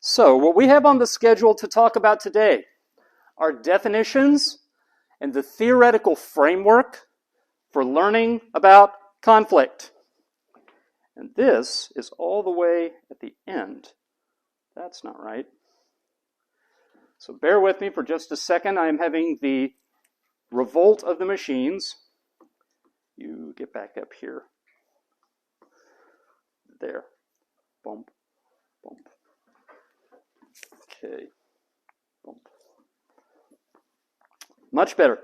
So, what we have on the schedule to talk about today are definitions and the theoretical framework for learning about conflict. And this is all the way at the end. That's not right. So bear with me for just a second. I am having the revolt of the machines. You get back up here. There. Bump. Bump. Okay. Bump. Much better.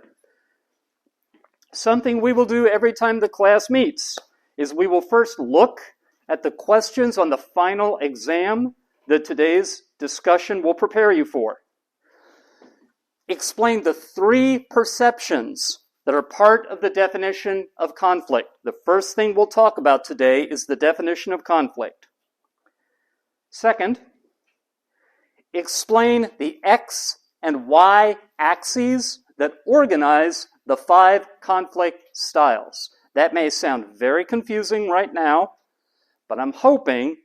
Something we will do every time the class meets is we will first look at the questions on the final exam that today's discussion will prepare you for. Explain the three perceptions that are part of the definition of conflict. The first thing we'll talk about today is the definition of conflict. Second, explain the X and Y axes that organize the 5 conflict styles. That may sound very confusing right now, but I'm hoping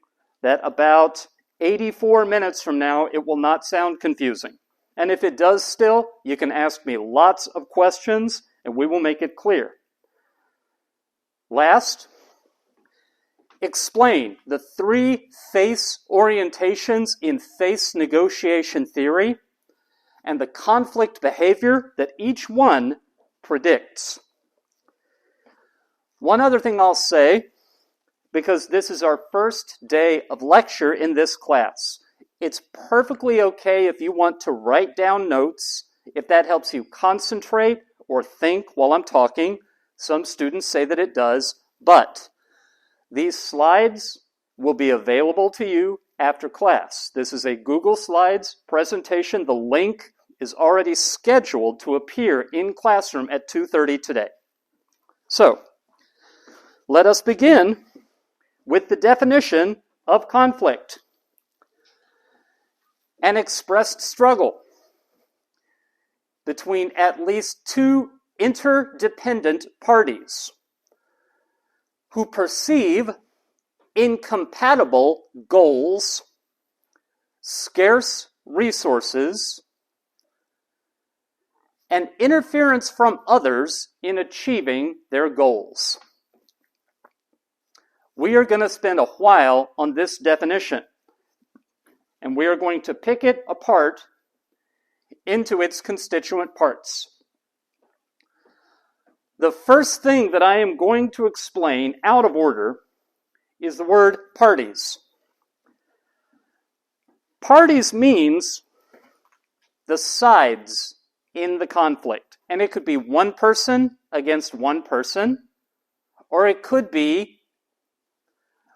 that about 84 minutes from now it will not sound confusing. And if it does still, you can ask me lots of questions and we will make it clear. Last, explain the 3 face orientations in face negotiation theory and the conflict behavior that each one predicts. One other thing I'll say, because this is our first day of lecture in this class. It's perfectly okay if you want to write down notes, if that helps you concentrate or think while I'm talking. Some students say that it does, but these slides will be available to you after class. This is a Google Slides presentation. The link is already scheduled to appear in classroom at 2:30 today. So, let us begin with the definition of conflict. An expressed struggle between at least 2 interdependent parties who perceive incompatible goals, scarce resources, and interference from others in achieving their goals. We are going to spend a while on this definition, and we are going to pick it apart into its constituent parts. The first thing that I am going to explain out of order is the word parties. Parties means the sides in the conflict. And it could be one person against one person, or it could be,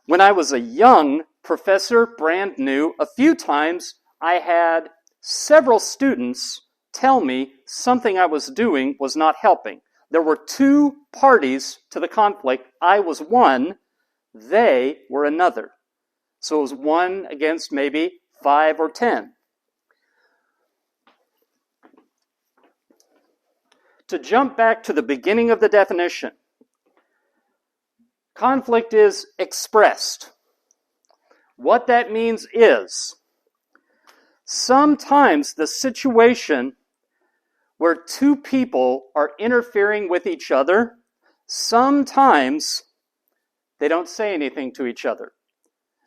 when I was a young professor, brand new, a few times I had several students tell me something I was doing was not helping. There were 2 parties to the conflict. I was one, they were another. So it was 1 against maybe 5 or 10. To jump back to the beginning of the definition, conflict is expressed. What that means is, sometimes the situation where 2 people are interfering with each other, sometimes they don't say anything to each other.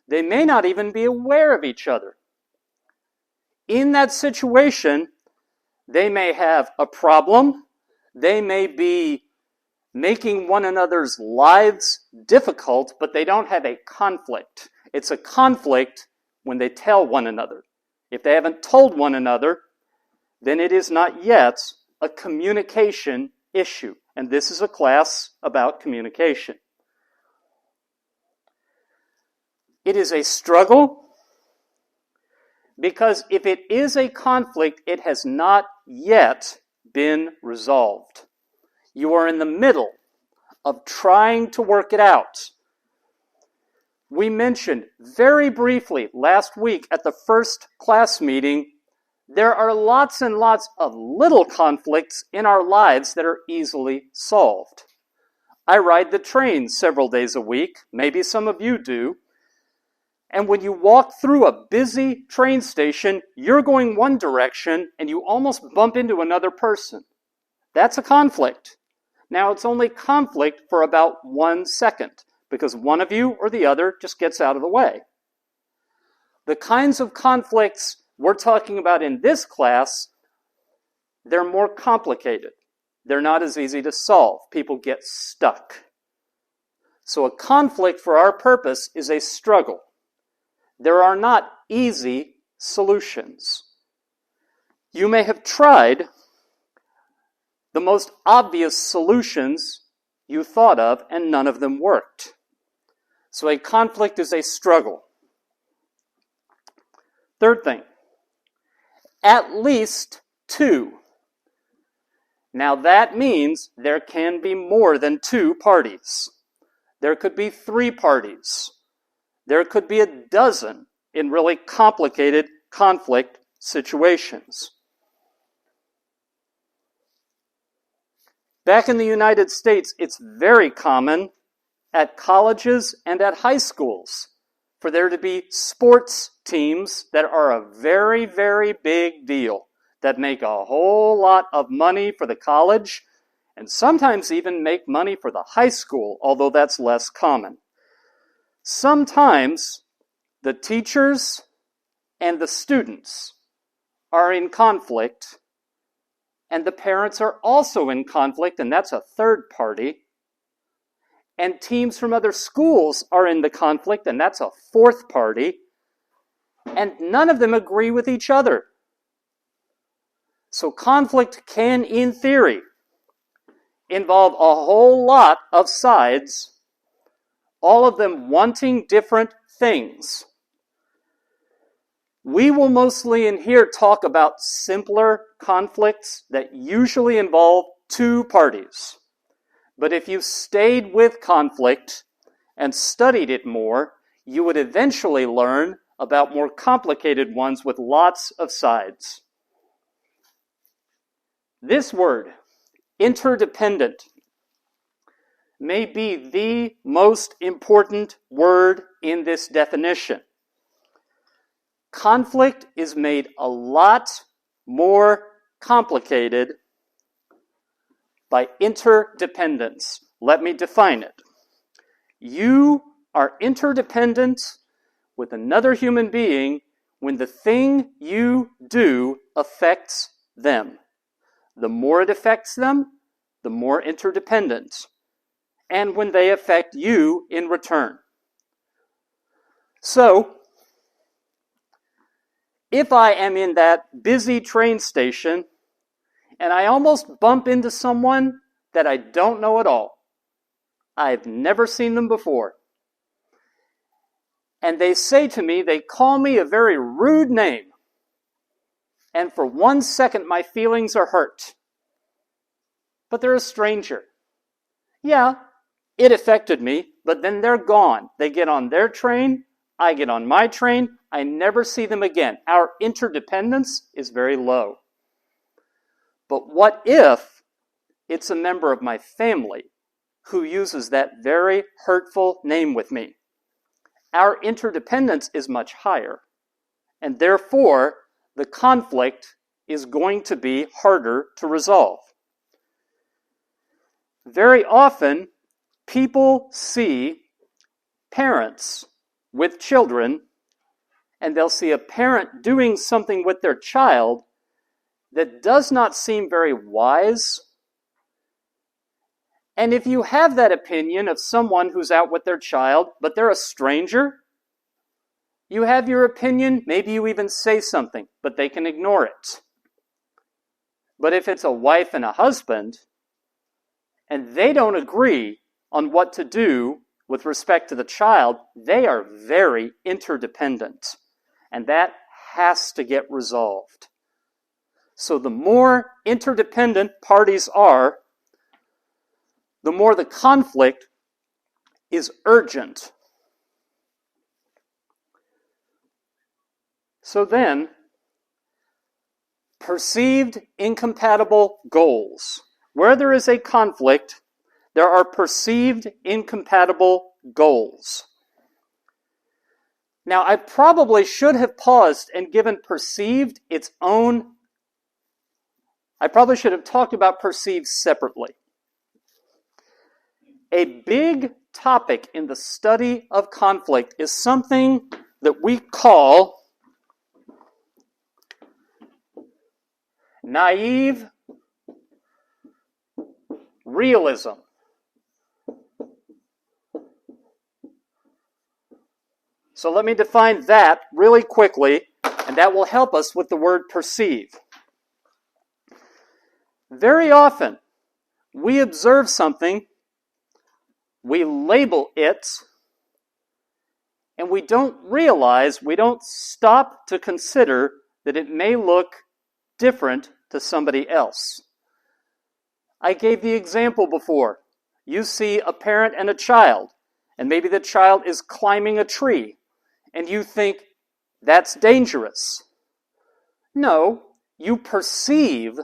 They may not even be aware of each other. In that situation, they may have a problem. They may be making one another's lives difficult, but they don't have a conflict. It's a conflict when they tell one another. If they haven't told one another, then it is not yet a communication issue. And this is a class about communication. It is a struggle because if it is a conflict, it has not yet been resolved. You are in the middle of trying to work it out. We mentioned very briefly last week at the first class meeting, there are lots and lots of little conflicts in our lives that are easily solved. I ride the train several days a week, maybe some of you do, And when you walk through a busy train station, you're going one direction and you almost bump into another person. That's a conflict. Now, it's only conflict for about 1 second because one of you or the other just gets out of the way. The kinds of conflicts we're talking about in this class, they're more complicated. They're not as easy to solve. People get stuck. So a conflict for our purpose is a struggle. There are not easy solutions. You may have tried the most obvious solutions you thought of, and none of them worked. So a conflict is a struggle. Third thing, at least 2. Now that means there can be more than 2 parties. There could be 3 parties. There could be 12 in really complicated conflict situations. Back in the United States, it's very common at colleges and at high schools for there to be sports teams that are a very, very big deal, that make a whole lot of money for the college, and sometimes even make money for the high school, although that's less common. Sometimes the teachers and the students are in conflict, and the parents are also in conflict, and that's a third party. And teams from other schools are in the conflict, and that's a fourth party. And none of them agree with each other. So conflict can, in theory, involve a whole lot of sides, all of them wanting different things. We will mostly in here talk about simpler conflicts that usually involve 2 parties. But if you stayed with conflict and studied it more, you would eventually learn about more complicated ones with lots of sides. This word, interdependent, may be the most important word in this definition. Conflict is made a lot more complicated by interdependence. Let me define it. You are interdependent with another human being when the thing you do affects them. The more it affects them, the more interdependent. And when they affect you in return. So, if I am in that busy train station and I almost bump into someone that I don't know at all, I've never seen them before, and they say to me, they call me a very rude name, and for 1 second my feelings are hurt. But they're a stranger. Yeah, it affected me, but then they're gone. They get on their train, I get on my train, I never see them again. Our interdependence is very low. But what if it's a member of my family who uses that very hurtful name with me? Our interdependence is much higher, and therefore the conflict is going to be harder to resolve. Very often, people see parents with children, and they'll see a parent doing something with their child that does not seem very wise. And if you have that opinion of someone who's out with their child, but they're a stranger, you have your opinion, maybe you even say something, but they can ignore it. But if it's a wife and a husband, and they don't agree on what to do with respect to the child, they are very interdependent. And that has to get resolved. So the more interdependent parties are, the more the conflict is urgent. So then, perceived incompatible goals. Where there is a conflict, there are perceived incompatible goals. Now, I probably should have paused and given perceived its own. I probably should have talked about perceived separately. A big topic in the study of conflict is something that we call naive realism. So let me define that really quickly, and that will help us with the word perceive. Very often, we observe something, we label it, and we don't stop to consider that it may look different to somebody else. I gave the example before. You see a parent and a child, and maybe the child is climbing a tree, and you think, that's dangerous. No, you perceive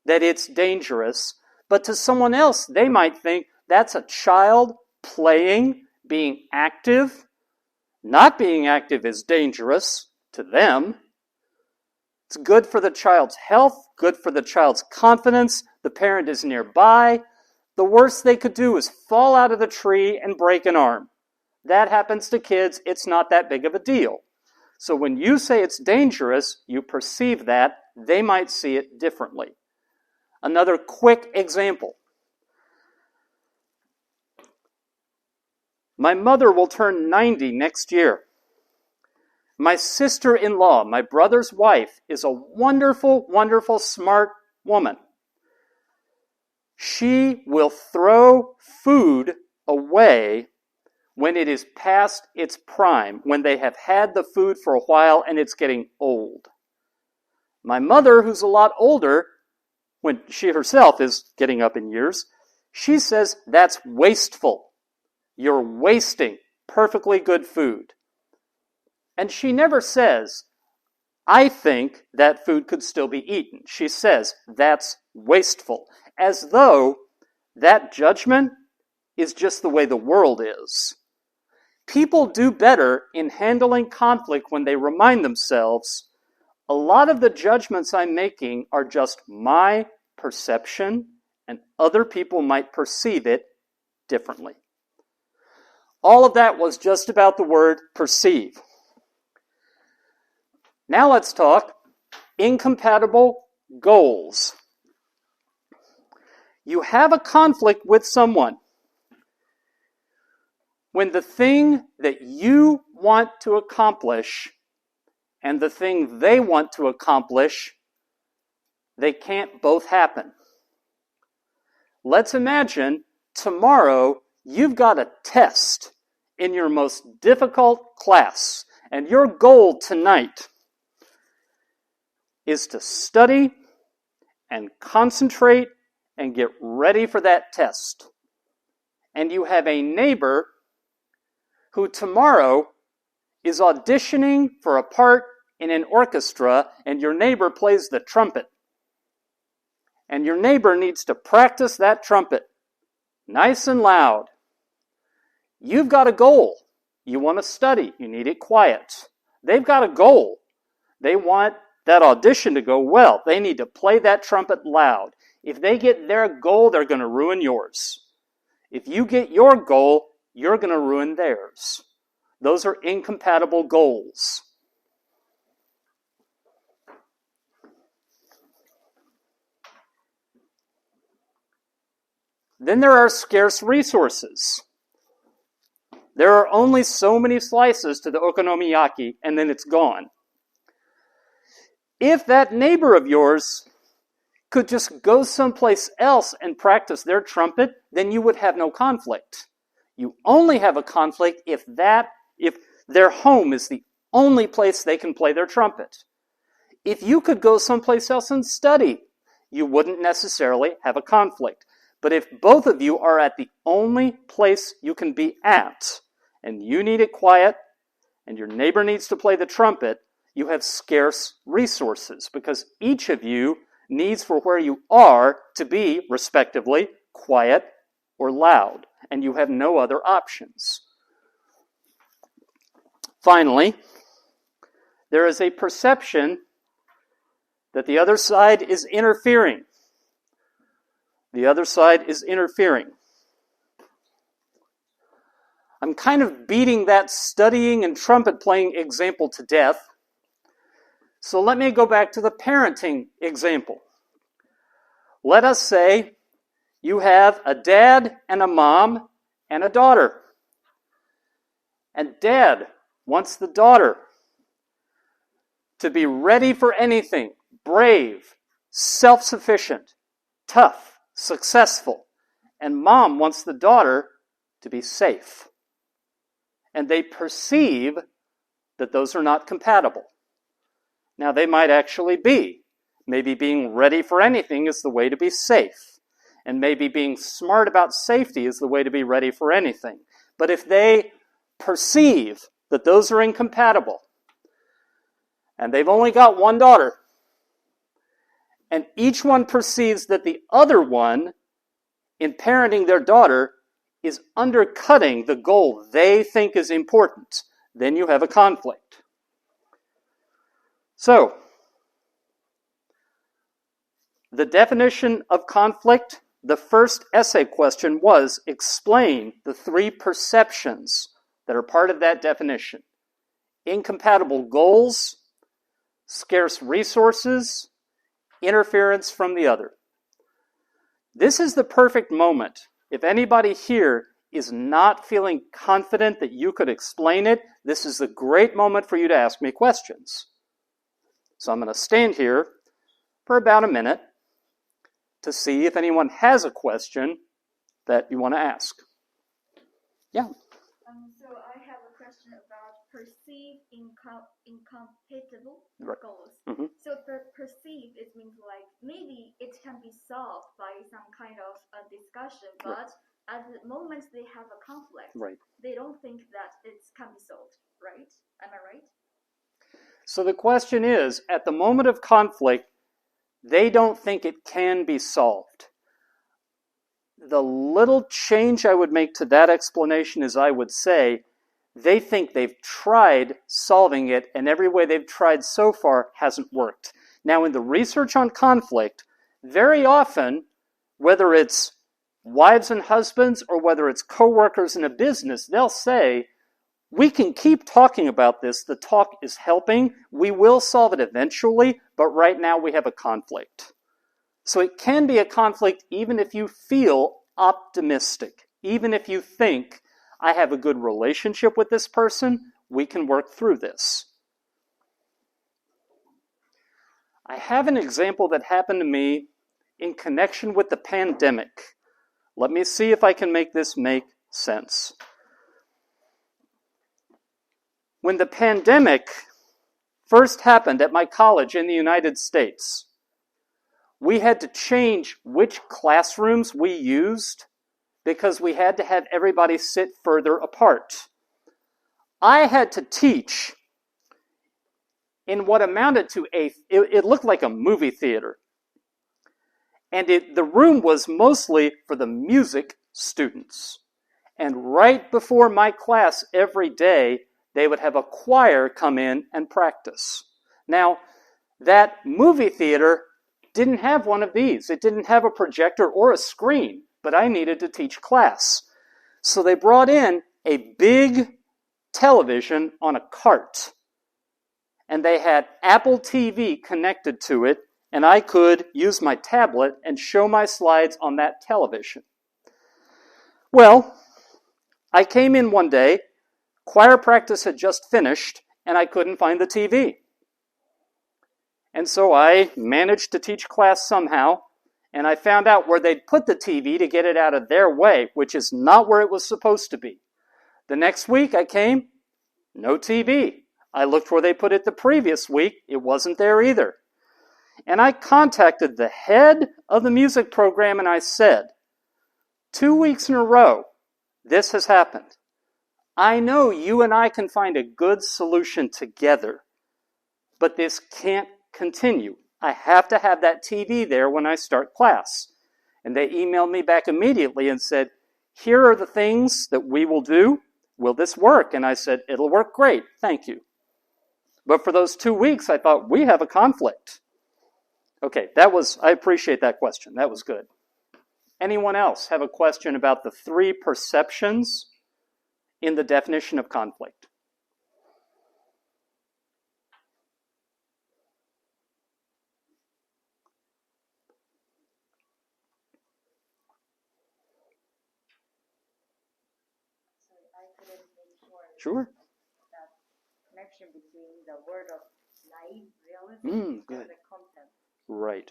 that it's dangerous, but to someone else, they might think that's a child playing, being active. Not being active is dangerous to them. It's good for the child's health, good for the child's confidence. The parent is nearby. The worst they could do is fall out of the tree and break an arm. That happens to kids. It's not that big of a deal. So when you say it's dangerous, you perceive that. They might see it differently. Another quick example. My mother will turn 90 next year. My sister-in-law, my brother's wife, is a wonderful, wonderful, smart woman. She will throw food away when it is past its prime, when they have had the food for a while and it's getting old. My mother, who's a lot older, when she herself is getting up in years, she says that's wasteful. You're wasting perfectly good food. And she never says, I think that food could still be eaten. She says, that's wasteful. As though that judgment is just the way the world is. People do better in handling conflict when they remind themselves, a lot of the judgments I'm making are just my perception, and other people might perceive it differently. All of that was just about the word perceive. Now let's talk incompatible goals. You have a conflict with someone when the thing that you want to accomplish and the thing they want to accomplish, they can't both happen. Let's imagine tomorrow you've got a test in your most difficult class, and your goal tonight is to study and concentrate and get ready for that test. And you have a neighbor who tomorrow is auditioning for a part in an orchestra, and your neighbor plays the trumpet. And your neighbor needs to practice that trumpet nice and loud. You've got a goal. You want to study. You need it quiet. They've got a goal. They want that audition to go well. They need to play that trumpet loud. If they get their goal, they're going to ruin yours. If you get your goal, you're going to ruin theirs. Those are incompatible goals. Then there are scarce resources. There are only so many slices to the okonomiyaki, and then it's gone. If that neighbor of yours could just go someplace else and practice their trumpet, then you would have no conflict. You only have a conflict if their home is the only place they can play their trumpet. If you could go someplace else and study, you wouldn't necessarily have a conflict. But if both of you are at the only place you can be at, and you need it quiet, and your neighbor needs to play the trumpet, you have scarce resources, because each of you needs for where you are to be, respectively, quiet or loud, and you have no other options. Finally, there is a perception that the other side is interfering. The other side is interfering. I'm kind of beating that studying and trumpet playing example to death. So let me go back to the parenting example. Let us say you have a dad and a mom and a daughter. And dad wants the daughter to be ready for anything, brave, self-sufficient, tough, successful. And mom wants the daughter to be safe. And they perceive that those are not compatible. Now, they might actually be. Maybe being ready for anything is the way to be safe. And maybe being smart about safety is the way to be ready for anything. But if they perceive that those are incompatible, and they've only got one daughter, and each one perceives that the other one, in parenting their daughter, is undercutting the goal they think is important, then you have a conflict. So, the definition of conflict, the first essay question was explain the three perceptions that are part of that definition. Incompatible goals, scarce resources, interference from the other. This is the perfect moment. If anybody here is not feeling confident that you could explain it, this is a great moment for you to ask me questions. So I'm going to stand here for about a minute to see if anyone has a question that you want to ask. Yeah. So I have a question about perceived incompatible goals. Mm-hmm. So perceived, it means like maybe it can be solved by some kind of a discussion, but at the moment they have a conflict, they don't think that it can be solved, right? Am I right? So the question is, at the moment of conflict, they don't think it can be solved. The little change I would make to that explanation is I would say they think they've tried solving it, and every way they've tried so far hasn't worked. Now, in the research on conflict, very often, whether it's wives and husbands or whether it's coworkers in a business, they'll say, we can keep talking about this. The talk is helping. We will solve it eventually, but right now we have a conflict. So it can be a conflict even if you feel optimistic. Even if you think, I have a good relationship with this person, we can work through this. I have an example that happened to me in connection with the pandemic. Let me see if I can make this make sense. When the pandemic first happened at my college in the United States, we had to change which classrooms we used because we had to have everybody sit further apart. I had to teach in what amounted to it looked like a movie theater. And the room was mostly for the music students. And right before my class every day, they would have a choir come in and practice. Now, that movie theater didn't have one of these. It didn't have a projector or a screen, but I needed to teach class. So they brought in a big television on a cart. And they had Apple TV connected to it, and I could use my tablet and show my slides on that television. Well, I came in one day, choir practice had just finished, and I couldn't find the TV. And so I managed to teach class somehow, and I found out where they'd put the TV to get it out of their way, which is not where it was supposed to be. The next week I came, no TV. I looked where they put it the previous week, it wasn't there either. And I contacted the head of the music program and I said, 2 weeks in a row, this has happened. I know you and I can find a good solution together, but this can't continue. I have to have that TV there when I start class. And they emailed me back immediately and said, here are the things that we will do. will this work? And I said, it'll work great, thank you. But for those 2 weeks, I thought, we have a conflict. Okay, I appreciate that question. That was good. Anyone else have a question about the 3 perceptions in the definition of conflict? Sure. That connection between the word of naive realism Good. and the content. Right.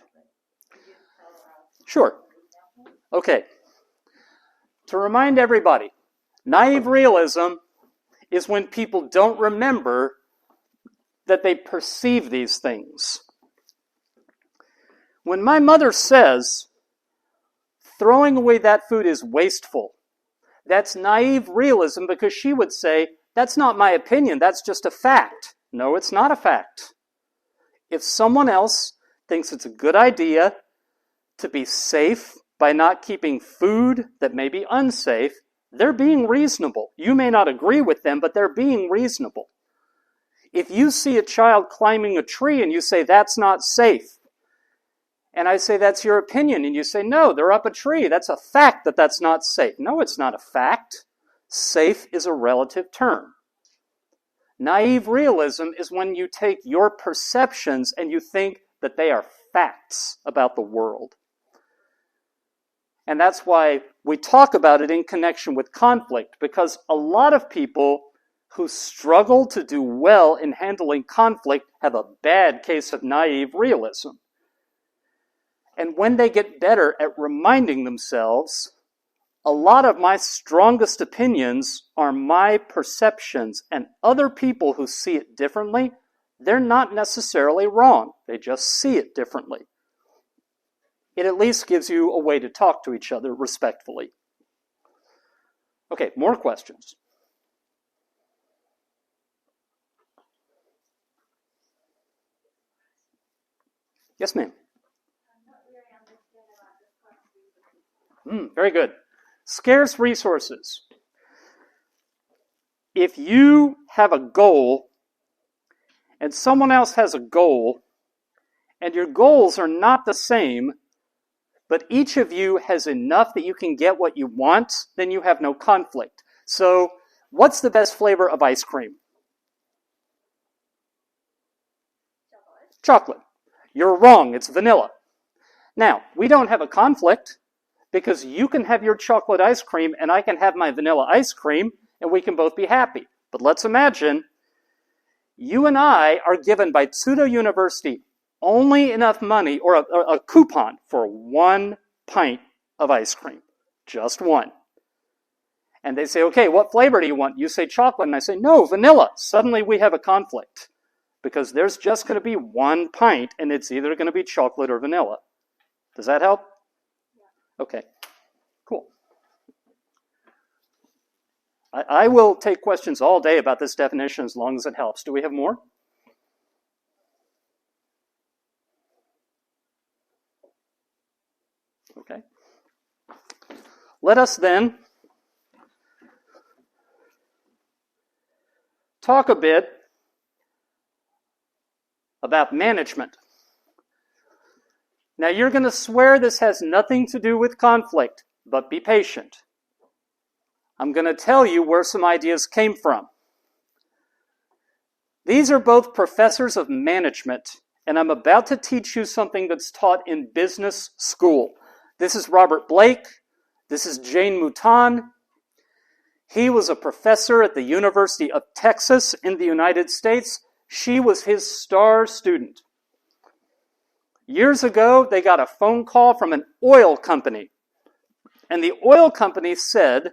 Could you tell us Sure. an example? Okay. To remind everybody, naive realism is when people don't remember that they perceive these things. When my mother says, throwing away that food is wasteful, that's naive realism, because she would say, that's not my opinion, that's just a fact. No, it's not a fact. If someone else thinks it's a good idea to be safe by not keeping food that may be unsafe, they're being reasonable. You may not agree with them, but they're being reasonable. If you see a child climbing a tree and you say, that's not safe, and I say, that's your opinion, and you say, no, they're up a tree, that's a fact that that's not safe. No, it's not a fact. Safe is a relative term. Naive realism is when you take your perceptions and you think that they are facts about the world. And that's why we talk about it in connection with conflict, because a lot of people who struggle to do well in handling conflict have a bad case of naive realism. And when they get better at reminding themselves, a lot of my strongest opinions are my perceptions, and other people who see it differently, they're not necessarily wrong. They just see it differently. It at least gives you a way to talk to each other respectfully. Okay, more questions. Yes, ma'am. Very good. Scarce resources. If you have a goal and someone else has a goal, and your goals are not the same, but each of you has enough that you can get what you want, then you have no conflict. So, what's the best flavor of ice cream? Chocolate. You're wrong, it's vanilla. Now, we don't have a conflict, because you can have your chocolate ice cream and I can have my vanilla ice cream and we can both be happy. But let's imagine you and I are given by Tsudo University only enough money or a coupon for 1 pint of ice cream. Just 1. And they say, okay, what flavor do you want? You say chocolate and I say, no, vanilla. Suddenly we have a conflict because there's just going to be 1 pint and it's either going to be chocolate or vanilla. Does that help? Okay, cool. I will take questions all day about this definition as long as it helps. Do we have more? Okay. Let us then talk a bit about management. Now, you're going to swear this has nothing to do with conflict, but be patient. I'm going to tell you where some ideas came from. These are both professors of management, and I'm about to teach you something that's taught in business school. This is Robert Blake. This is Jane Mouton. He was a professor at the University of Texas in the United States. She was his star student. Years ago, they got a phone call from an oil company. And the oil company said,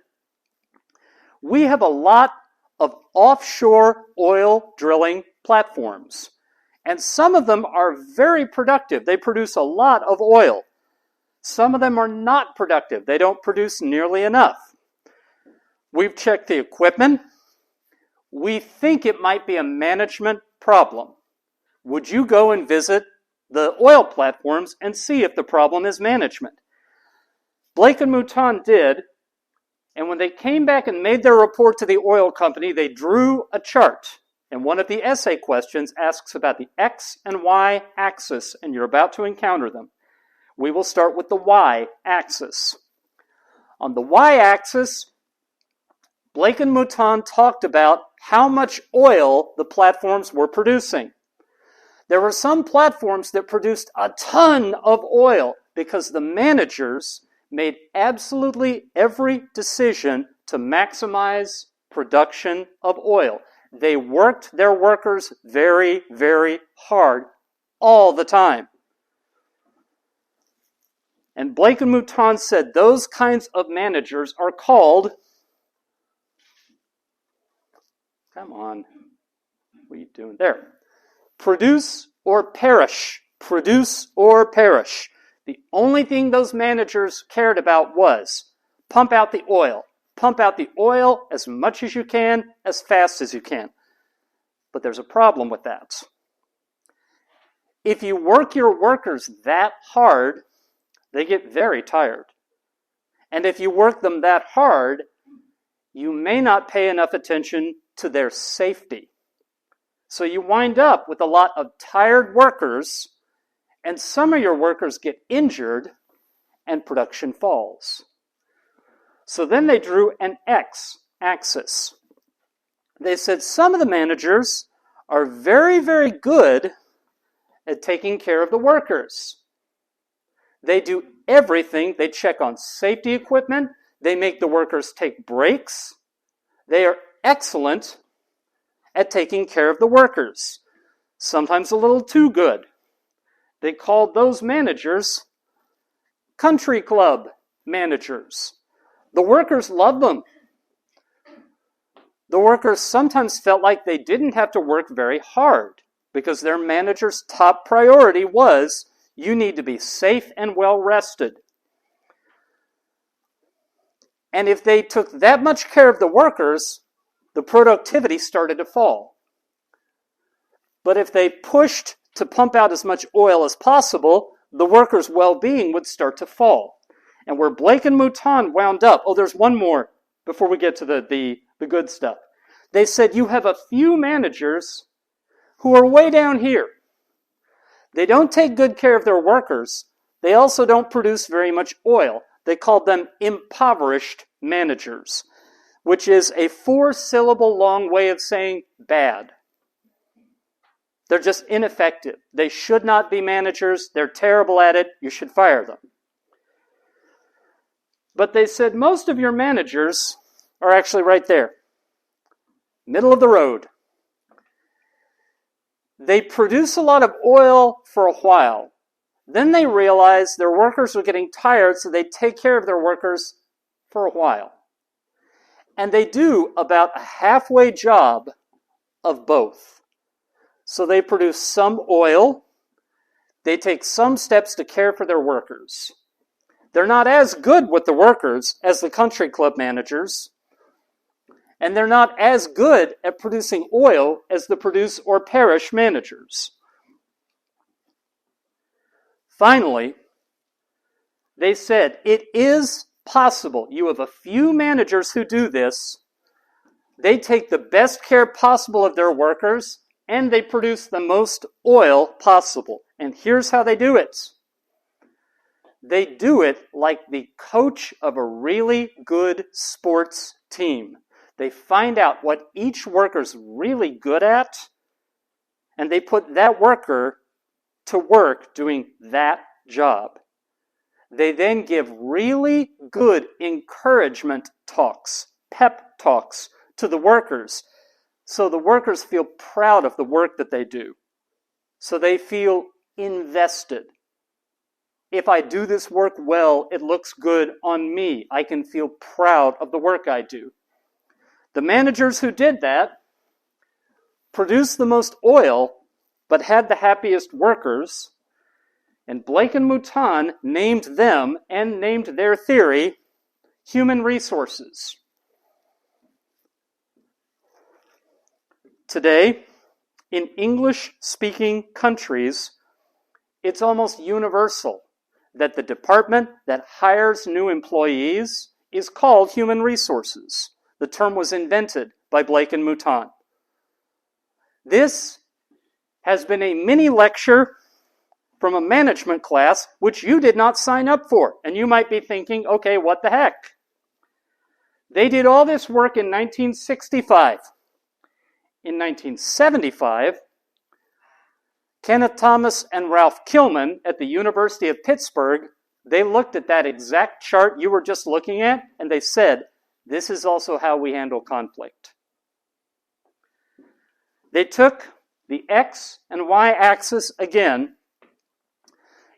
we have a lot of offshore oil drilling platforms. And some of them are very productive. They produce a lot of oil. Some of them are not productive. They don't produce nearly enough. We've checked the equipment. We think it might be a management problem. Would you go and visit the oil platforms and see if the problem is management? Blake and Mouton did, And when they came back and made their report to the oil company, they drew a chart. And one of the essay questions asks about the X and Y axis, and you're about to encounter them. We will start with the Y axis. On the Y axis, Blake and Mouton talked about how much oil the platforms were producing. There were some platforms that produced a ton of oil because the managers made absolutely every decision to maximize production of oil. They worked their workers very, very hard all the time. And Blake and Mouton said those kinds of managers are called, come on, what are you doing there? Produce or perish. Produce or perish. The only thing those managers cared about was pump out the oil. Pump out the oil as much as you can, as fast as you can. But there's a problem with that. If you work your workers that hard, they get very tired. And if you work them that hard, you may not pay enough attention to their safety. So you wind up with a lot of tired workers, and some of your workers get injured, and production falls. So then they drew an X axis. They said some of the managers are very, very good at taking care of the workers. They do everything. They check on safety equipment. They make the workers take breaks. They are excellent at taking care of the workers. Sometimes a little too good. They called those managers country club managers. The workers loved them. The workers sometimes felt like they didn't have to work very hard because their manager's top priority was, you need to be safe and well rested. And if they took that much care of the workers, the productivity started to fall. But if they pushed to pump out as much oil as possible, the workers' well-being would start to fall. And where Blake and Mouton wound up, there's one more before we get to the good stuff. They said you have a few managers who are way down here. They don't take good care of their workers. They also don't produce very much oil. They called them impoverished managers, which is a 4-syllable long way of saying bad. They're just ineffective. They should not be managers. They're terrible at it. You should fire them. But they said most of your managers are actually right there. Middle of the road. They produce a lot of oil for a while. Then they realize their workers are getting tired, so they take care of their workers for a while. And they do about a halfway job of both. So they produce some oil. They take some steps to care for their workers. They're not as good with the workers as the country club managers. And they're not as good at producing oil as the produce or perish managers. Finally, they said, it is possible. You have a few managers who do this. They take the best care possible of their workers, and they produce the most oil possible. And here's how they do it. They do it like the coach of a really good sports team. They find out what each worker's really good at, and they put that worker to work doing that job. They then give really good encouragement talks, pep talks, to the workers, so the workers feel proud of the work that they do. So they feel invested. If I do this work well, it looks good on me. I can feel proud of the work I do. The managers who did that produced the most oil, but had the happiest workers, and Blake and Mouton named them and named their theory human resources. Today, in English-speaking countries, it's almost universal that the department that hires new employees is called human resources. The term was invented by Blake and Mouton. This has been a mini lecture from a management class which you did not sign up for. And you might be thinking, okay, what the heck? They did all this work in 1965. In 1975, Kenneth Thomas and Ralph Kilman at the University of Pittsburgh, they looked at that exact chart you were just looking at, and they said, this is also how we handle conflict. They took the X and Y axis again.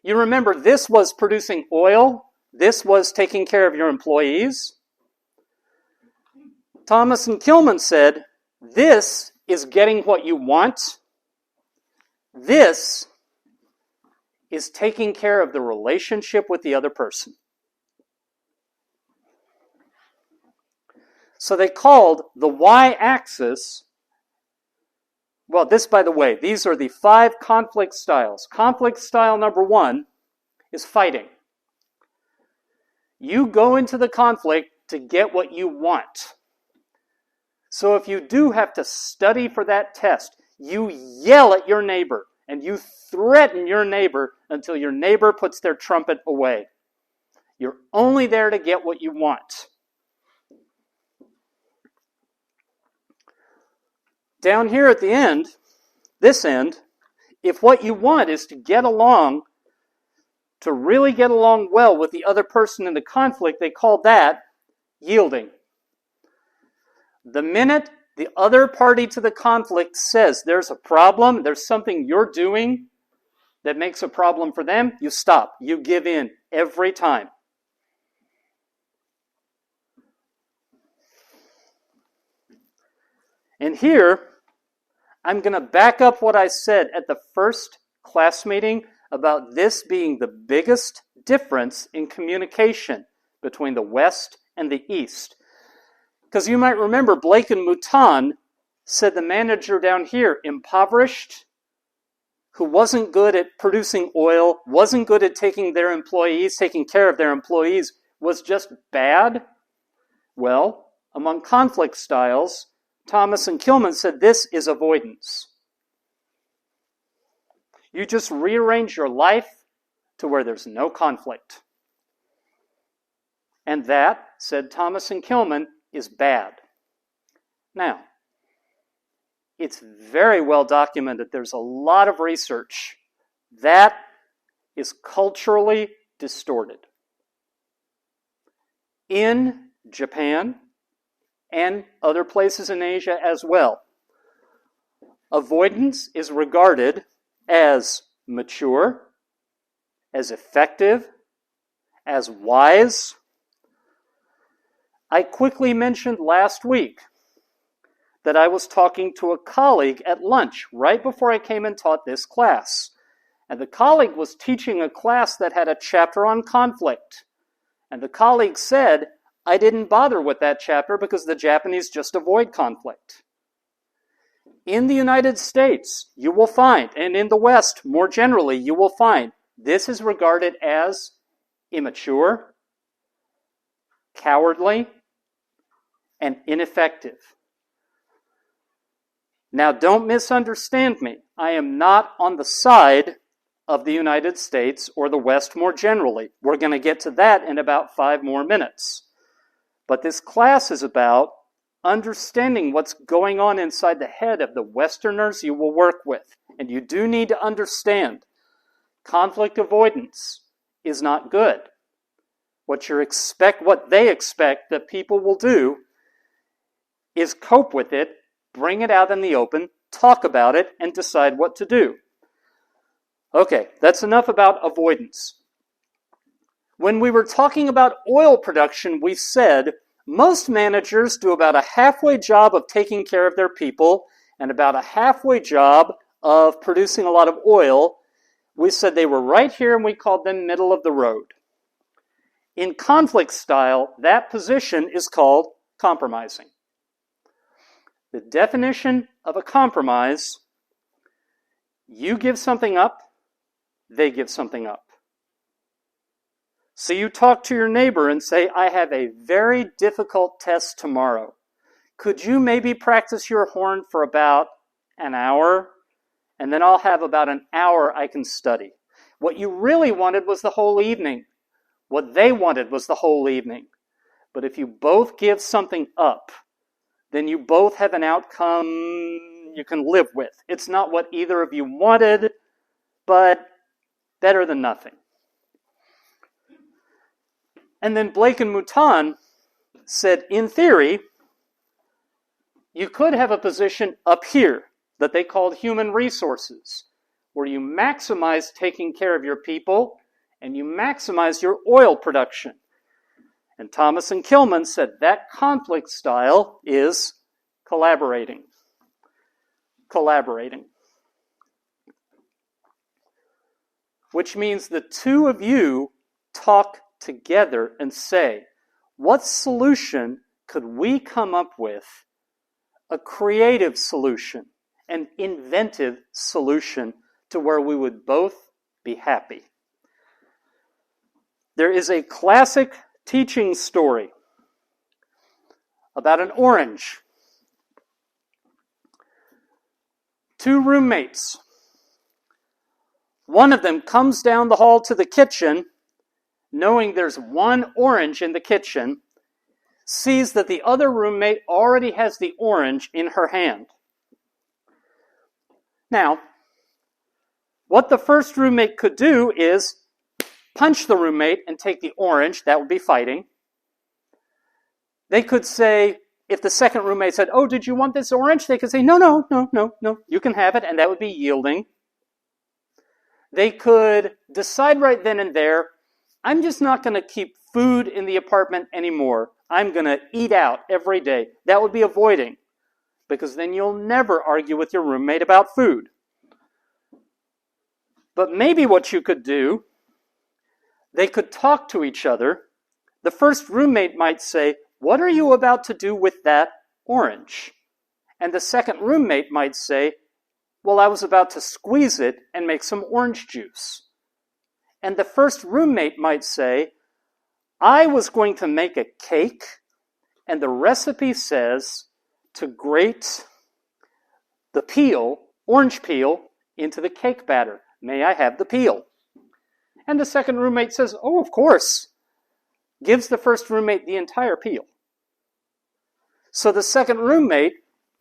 You remember, this was producing oil. This was taking care of your employees. Thomas and Kilman said, this is getting what you want. This is taking care of the relationship with the other person. So they called the Y-axis, well, this, by the way, these are the 5 conflict styles. Conflict style number 1 is fighting. You go into the conflict to get what you want. So if you do have to study for that test, you yell at your neighbor and you threaten your neighbor until your neighbor puts their trumpet away. You're only there to get what you want. Down here at the end, this end, if what you want is to get along, to really get along well with the other person in the conflict, they call that yielding. The minute the other party to the conflict says there's a problem, there's something you're doing that makes a problem for them, you stop. You give in every time. And here, I'm going to back up what I said at the first class meeting about this being the biggest difference in communication between the West and the East. Because you might remember Blake and Mouton said the manager down here, impoverished, who wasn't good at producing oil, wasn't good at taking care of their employees, was just bad. Well, among conflict styles, Thomas and Kilman said this is avoidance. You just rearrange your life to where there's no conflict. And that, said Thomas and Kilman, is bad. Now, it's very well documented. There's a lot of research. That is culturally distorted. In Japan and other places in Asia as well, avoidance is regarded as mature, as effective, as wise. I quickly mentioned last week that I was talking to a colleague at lunch right before I came and taught this class. And the colleague was teaching a class that had a chapter on conflict. And the colleague said, I didn't bother with that chapter because the Japanese just avoid conflict. In the United States, you will find, and in the West more generally, you will find, this is regarded as immature, cowardly, and ineffective. Now, don't misunderstand me. I am not on the side of the United States or the West more generally. We're going to get to that in about 5 more minutes. But this class is about understanding what's going on inside the head of the Westerners you will work with. And you do need to understand, conflict avoidance is not good. What they expect that people will do is cope with it, bring it out in the open, talk about it, and decide what to do. Okay, that's enough about avoidance. When we were talking about oil production, we said most managers do about a halfway job of taking care of their people and about a halfway job of producing a lot of oil. We said they were right here and we called them middle of the road. In conflict style, that position is called compromising. The definition of a compromise, you give something up, they give something up. So you talk to your neighbor and say, I have a very difficult test tomorrow. Could you maybe practice your horn for about an hour? And then I'll have about an hour I can study. What you really wanted was the whole evening. What they wanted was the whole evening. But if you both give something up, then you both have an outcome you can live with. It's not what either of you wanted, but better than nothing. And then Blake and Mouton said, in theory, you could have a position up here that they called human resources, where you maximize taking care of your people and you maximize your oil production. And Thomas and Kilman said that conflict style is collaborating. Collaborating. Which means the two of you talk together and say, what solution could we come up with? A creative solution, an inventive solution to where we would both be happy. There is a classic teaching story about an orange. Two roommates. One of them comes down the hall to the kitchen, knowing there's one orange in the kitchen, sees that the other roommate already has the orange in her hand. Now, what the first roommate could do is punch the roommate and take the orange. That would be fighting. They could say, if the second roommate said, oh, did you want this orange? They could say, no, you can have it, and that would be yielding. They could decide right then and there, I'm just not going to keep food in the apartment anymore. I'm going to eat out every day. That would be avoiding, because then you'll never argue with your roommate about food. But maybe what you could do, they could talk to each other. The first roommate might say, what are you about to do with that orange? And the second roommate might say, well, I was about to squeeze it and make some orange juice. And the first roommate might say, I was going to make a cake, and the recipe says to grate the peel, orange peel, into the cake batter. May I have the peel? And the second roommate says, oh, of course. Gives the first roommate the entire peel. So the second roommate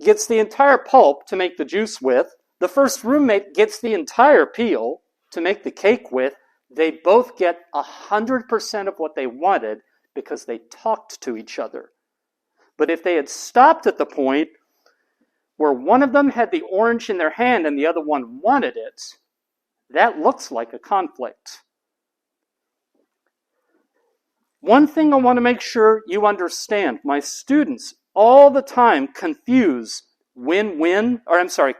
gets the entire pulp to make the juice with. The first roommate gets the entire peel to make the cake with. They both get 100% of what they wanted because they talked to each other. But if they had stopped at the point where one of them had the orange in their hand and the other one wanted it, that looks like a conflict. One thing I want to make sure you understand, my students all the time confuse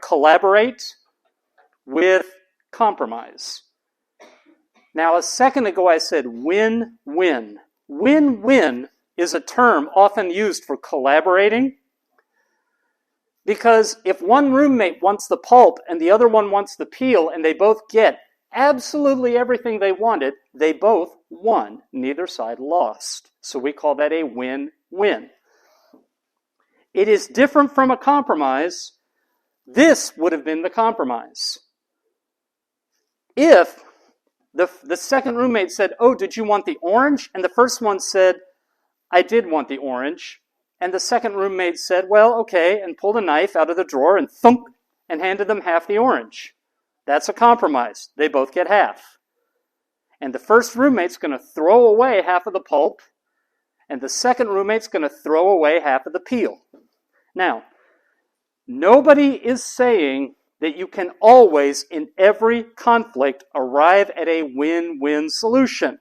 collaborate with compromise. Now, a second ago I said win-win. Win-win is a term often used for collaborating, because if one roommate wants the pulp and the other one wants the peel and they both get absolutely everything they wanted, they both won. Neither side lost. So we call that a win-win. It is different from a compromise. This would have been the compromise. If the second roommate said, oh, did you want the orange? And the first one said, I did want the orange. And the second roommate said, well, okay, and pulled a knife out of the drawer and thunk, and handed them half the orange. That's a compromise. They both get half. And the first roommate's going to throw away half of the pulp, and the second roommate's going to throw away half of the peel. Now, nobody is saying that you can always, in every conflict, arrive at a win-win solution.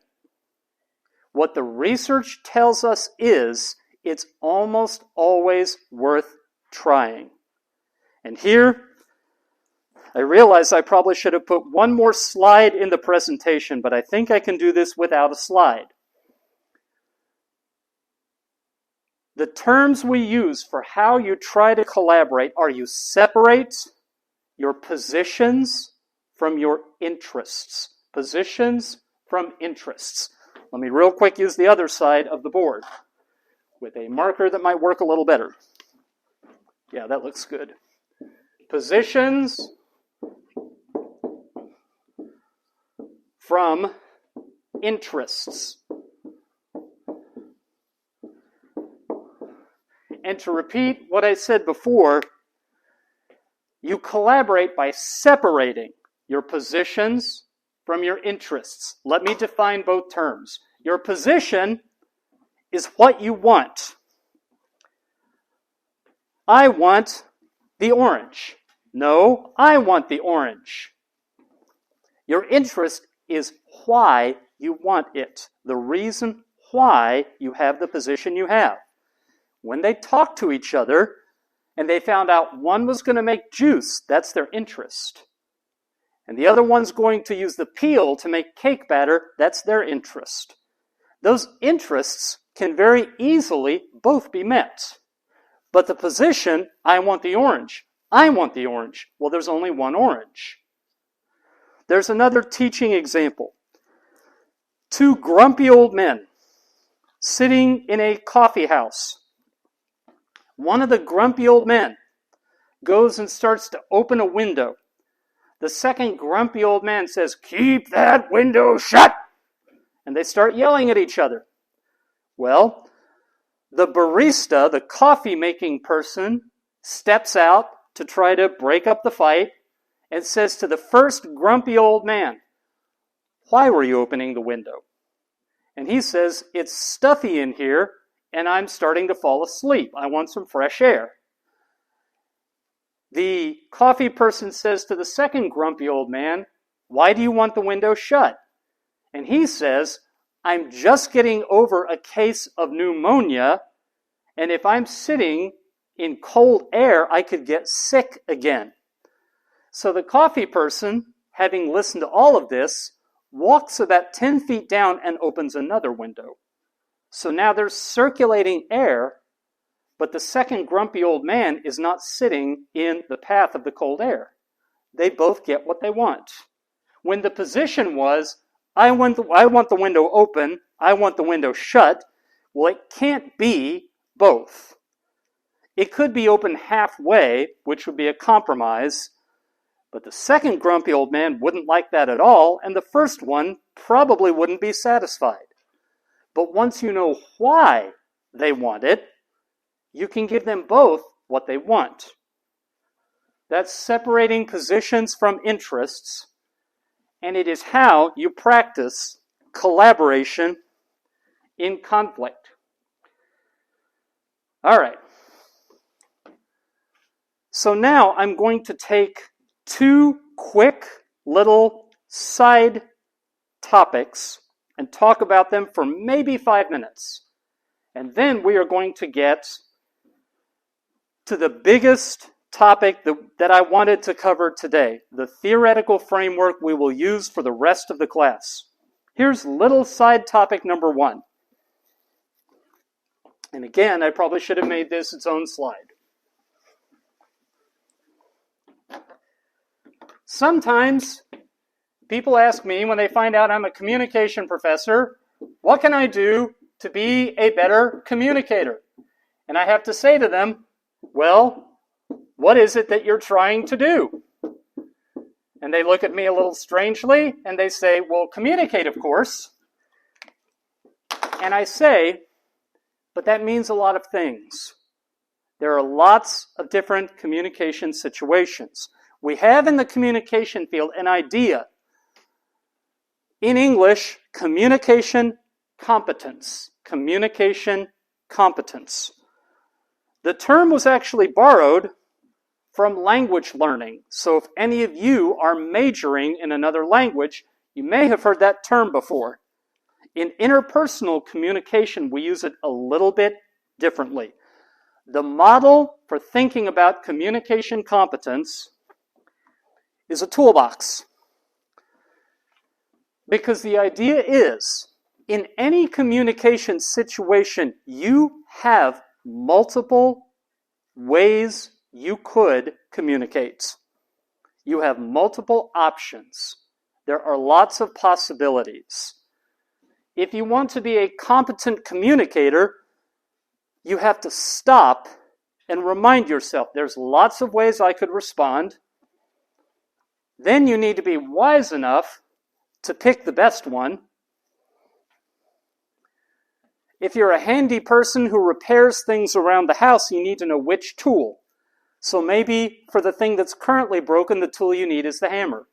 What the research tells us is it's almost always worth trying. And here, I realize I probably should have put one more slide in the presentation, but I think I can do this without a slide. The terms we use for how you try to collaborate are you separate your positions from your interests. Positions from interests. Let me real quick use the other side of the board with a marker that might work a little better. Yeah, that looks good. Positions from interests. And to repeat what I said before, you collaborate by separating your positions from your interests. Let me define both terms. Your position is what you want. I want the orange. No, I want the orange. Your interest is why you want it. The reason why you have the position you have. When they talked to each other and they found out one was going to make juice, that's their interest. And the other one's going to use the peel to make cake batter, that's their interest. Those interests can very easily both be met. But the position, I want the orange, I want the orange. Well, there's only one orange. There's another teaching example. Two grumpy old men sitting in a coffee house. One of the grumpy old men goes and starts to open a window. The second grumpy old man says, "Keep that window shut!" And they start yelling at each other. Well, the barista, the coffee-making person, steps out to try to break up the fight and says to the first grumpy old man, "Why were you opening the window?" And he says, "It's stuffy in here, and I'm starting to fall asleep. I want some fresh air." The coffee person says to the second grumpy old man, "Why do you want the window shut?" And he says, "I'm just getting over a case of pneumonia, and if I'm sitting in cold air, I could get sick again." So the coffee person, having listened to all of this, walks about 10 feet down and opens another window. So now there's circulating air, but the second grumpy old man is not sitting in the path of the cold air. They both get what they want. When the position was, I want the window open, I want the window shut, well, it can't be both. It could be open halfway, which would be a compromise, but the second grumpy old man wouldn't like that at all, and the first one probably wouldn't be satisfied. But once you know why they want it, you can give them both what they want. That's separating positions from interests, and it is how you practice collaboration in conflict. All right. So now I'm going to take two quick little side topics and talk about them for maybe 5 minutes. And then we are going to get to the biggest topic that I wanted to cover today, the theoretical framework we will use for the rest of the class. Here's little side topic number 1. And again, I probably should have made this its own slide. Sometimes people ask me when they find out I'm a communication professor, what can I do to be a better communicator? And I have to say to them, well, what is it that you're trying to do? And they look at me a little strangely and they say, well, communicate, of course. And I say, but that means a lot of things. There are lots of different communication situations. We have in the communication field an idea. In English, communication competence. Communication competence. The term was actually borrowed from language learning. So if any of you are majoring in another language, you may have heard that term before. In interpersonal communication, we use it a little bit differently. The model for thinking about communication competence is a toolbox. Because the idea is, in any communication situation, you have multiple ways you could communicate. You have multiple options. There are lots of possibilities. If you want to be a competent communicator, you have to stop and remind yourself, there's lots of ways I could respond. Then you need to be wise enough to pick the best one. If you're a handy person who repairs things around the house, you need to know which tool. So maybe for the thing that's currently broken, the tool you need is the hammer.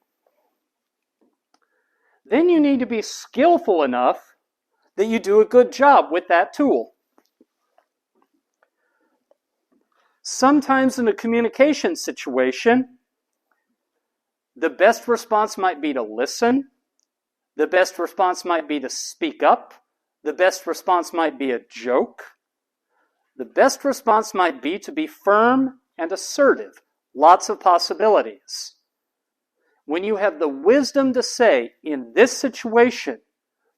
Then you need to be skillful enough that you do a good job with that tool. Sometimes in a communication situation, the best response might be to listen. The best response might be to speak up. The best response might be a joke. The best response might be to be firm and assertive. Lots of possibilities. When you have the wisdom to say, in this situation,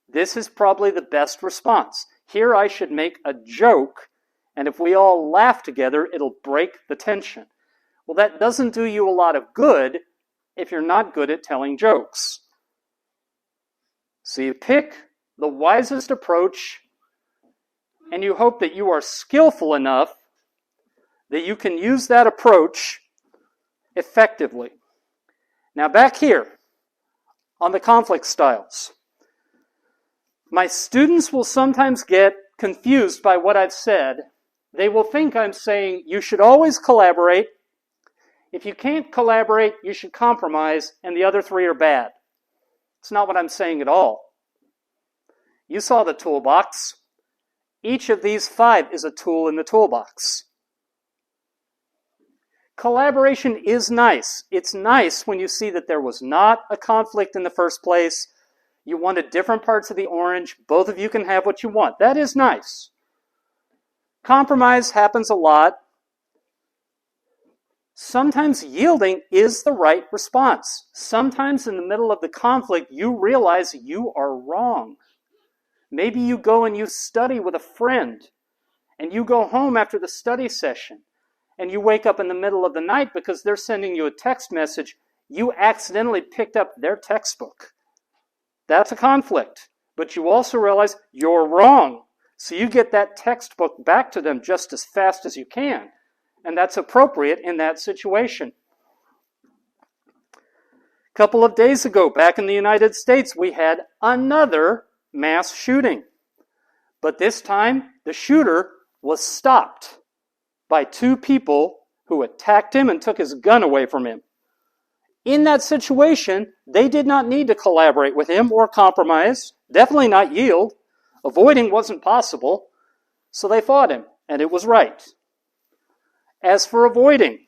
this is probably the best response. Here I should make a joke, and if we all laugh together, it'll break the tension. Well, that doesn't do you a lot of good if you're not good at telling jokes. So you pick the wisest approach, and you hope that you are skillful enough that you can use that approach effectively. Now back here on the conflict styles. My students will sometimes get confused by what I've said. They will think I'm saying you should always collaborate. If you can't collaborate, you should compromise, and the other three are bad. It's not what I'm saying at all. You saw the toolbox. Each of these 5 is a tool in the toolbox. Collaboration is nice. It's nice when you see that there was not a conflict in the first place. You wanted different parts of the orange. Both of you can have what you want. That is nice. Compromise happens a lot. Sometimes yielding is the right response. Sometimes in the middle of the conflict, you realize you are wrong. Maybe you go and you study with a friend, and you go home after the study session, and you wake up in the middle of the night because they're sending you a text message. You accidentally picked up their textbook. That's a conflict. But you also realize you're wrong. So you get that textbook back to them just as fast as you can. And that's appropriate in that situation. A couple of days ago, back in the United States, we had another mass shooting. But this time, the shooter was stopped by 2 people who attacked him and took his gun away from him. In that situation, they did not need to collaborate with him or compromise, definitely not yield. Avoiding wasn't possible, so they fought him, and it was right. As for avoiding,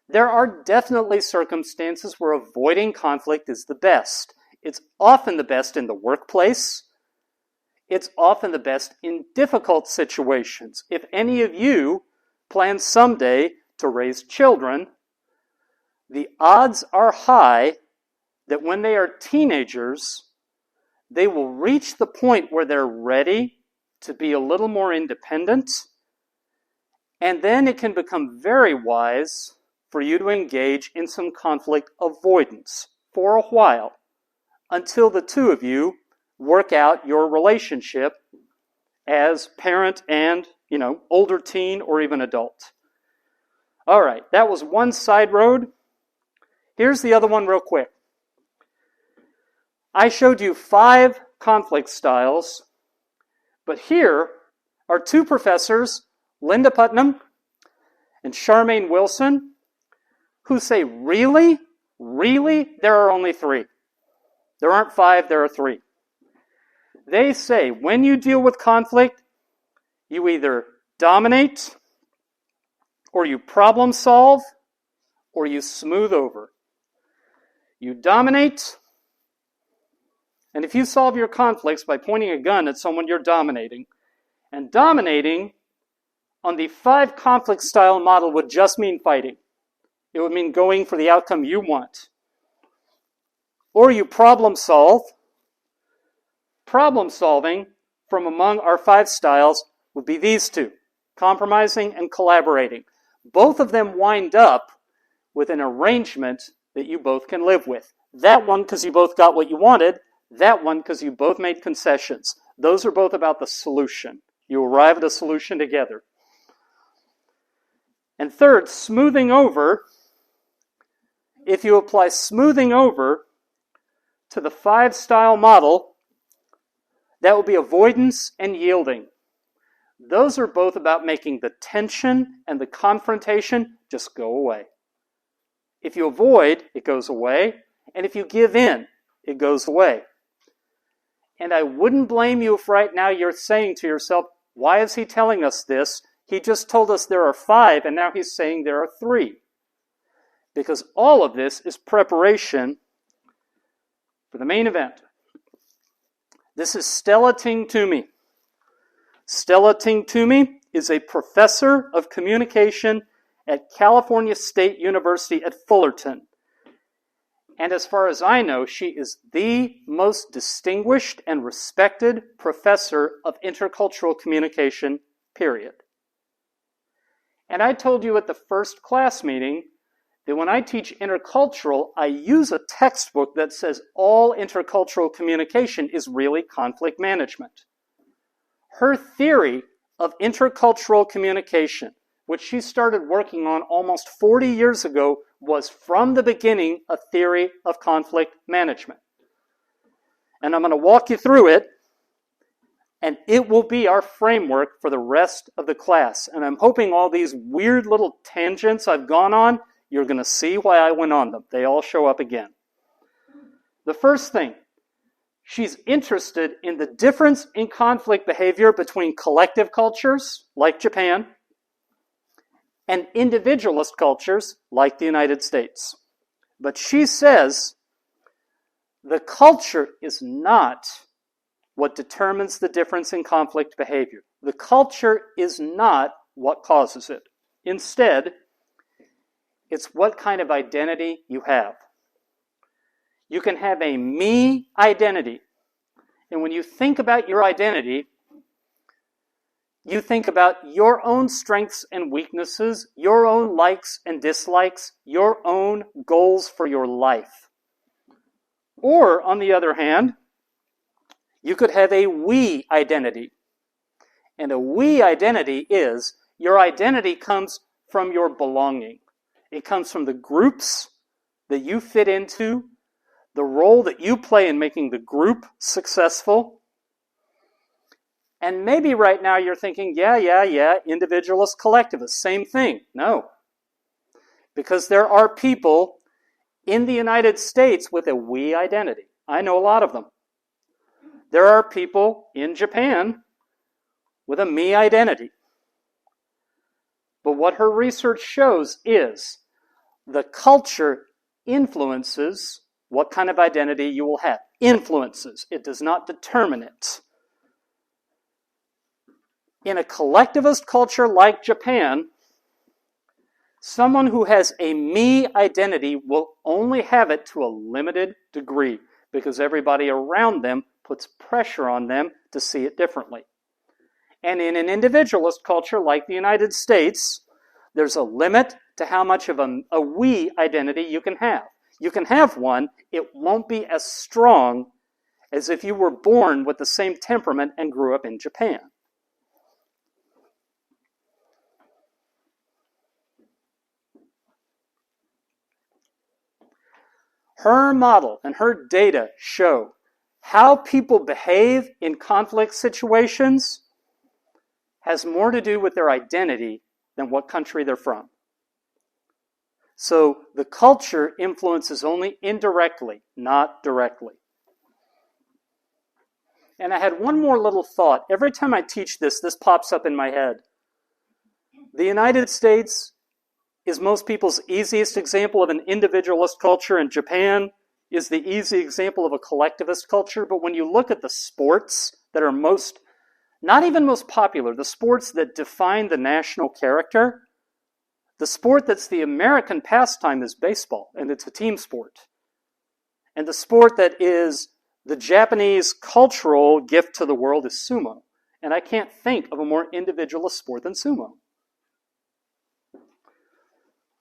there are definitely circumstances where avoiding conflict is the best. It's often the best in the workplace. It's often the best in difficult situations. If any of you plan someday to raise children, the odds are high that when they are teenagers, they will reach the point where they're ready to be a little more independent, and then it can become very wise for you to engage in some conflict avoidance for a while until the 2 of you work out your relationship as parent and, older teen or even adult. All right, that was one side road. Here's the other one real quick. I showed you 5 conflict styles, but here are 2 professors, Linda Putnam and Charmaine Wilson, who say, really? There are only 3. There aren't 5, there are 3. They say when you deal with conflict, you either dominate, or you problem solve, or you smooth over. You dominate, and if you solve your conflicts by pointing a gun at someone, you're dominating. And dominating on the 5 conflict style model would just mean fighting. It would mean going for the outcome you want. Or you problem solve. Problem solving from among our 5 styles would be these 2, compromising and collaborating. Both of them wind up with an arrangement that you both can live with. That one, because you both got what you wanted. That one, because you both made concessions. Those are both about the solution. You arrive at a solution together. And third, smoothing over. If you apply smoothing over to the 5-style model, that will be avoidance and yielding. Those are both about making the tension and the confrontation just go away. If you avoid, it goes away. And if you give in, it goes away. And I wouldn't blame you if right now you're saying to yourself, why is he telling us this? He just told us there are 5, and now he's saying there are 3. Because all of this is preparation for the main event. This is Stella Ting Toomey. Stella Ting Toomey is a professor of communication at California State University at Fullerton. And as far as I know, she is the most distinguished and respected professor of intercultural communication, period. And I told you at the first class meeting that when I teach intercultural, I use a textbook that says all intercultural communication is really conflict management. Her theory of intercultural communication, which she started working on almost 40 years ago, was from the beginning a theory of conflict management. And I'm going to walk you through it, and it will be our framework for the rest of the class. And I'm hoping all these weird little tangents I've gone on, you're going to see why I went on them. They all show up again. The first thing, she's interested in the difference in conflict behavior between collective cultures, like Japan, and individualist cultures, like the United States. But she says the culture is not what determines the difference in conflict behavior. The culture is not what causes it. Instead, it's what kind of identity you have. You can have a me identity. And when you think about your identity, you think about your own strengths and weaknesses, your own likes and dislikes, your own goals for your life. Or, on the other hand, you could have a we identity. And a we identity is, your identity comes from your belonging. It comes from the groups that you fit into, the role that you play in making the group successful. And maybe right now you're thinking, yeah, individualist, collectivist, same thing. No. Because there are people in the United States with a we identity. I know a lot of them. There are people in Japan with a me identity. But what her research shows is the culture influences what kind of identity you will have. Influences. It does not determine it. In a collectivist culture like Japan, someone who has a me identity will only have it to a limited degree because everybody around them puts pressure on them to see it differently. And in an individualist culture like the United States, there's a limit to how much of a we identity you can have. You can have one, it won't be as strong as if you were born with the same temperament and grew up in Japan. Her model and her data show how people behave in conflict situations has more to do with their identity than what country they're from. So the culture influences only indirectly, not directly. And I had one more little thought. Every time I teach this pops up in my head. The United States is most people's easiest example of an individualist culture, and Japan is the easy example of a collectivist culture. But when you look at the sports that are not even most popular, the sports that define the national character, the sport that's the American pastime is baseball, and it's a team sport. And the sport that is the Japanese cultural gift to the world is sumo. And I can't think of a more individualist sport than sumo.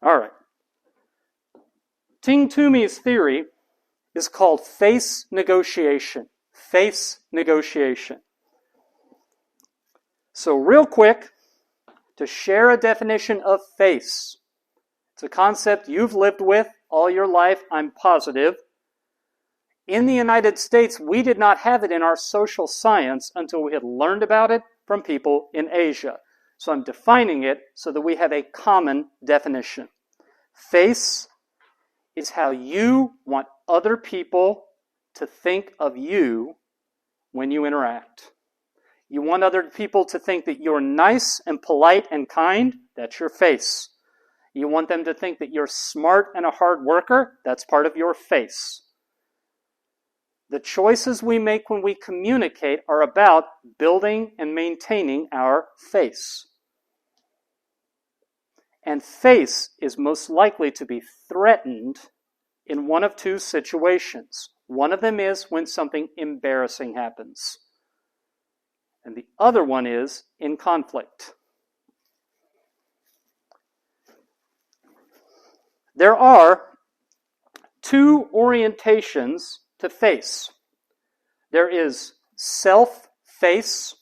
All right. Ting Toomey's theory is called face negotiation. Face negotiation. So real quick, to share a definition of face. It's a concept you've lived with all your life, I'm positive. In the United States, we did not have it in our social science until we had learned about it from people in Asia. So I'm defining it so that we have a common definition. Face is how you want other people to think of you when you interact. You want other people to think that you're nice and polite and kind, that's your face. You want them to think that you're smart and a hard worker, that's part of your face. The choices we make when we communicate are about building and maintaining our face. And face is most likely to be threatened in one of two situations. One of them is when something embarrassing happens. And the other one is in conflict. There are two orientations to face. There is self-face,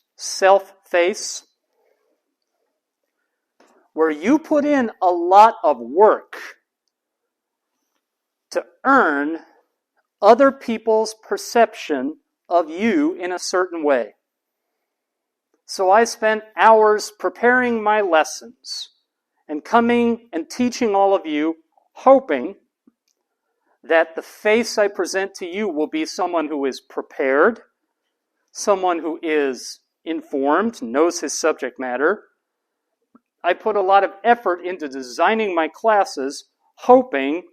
where you put in a lot of work to earn other people's perception of you in a certain way. So I spent hours preparing my lessons and coming and teaching all of you, hoping that the face I present to you will be someone who is prepared, someone who is informed, knows his subject matter. I put a lot of effort into designing my classes, hoping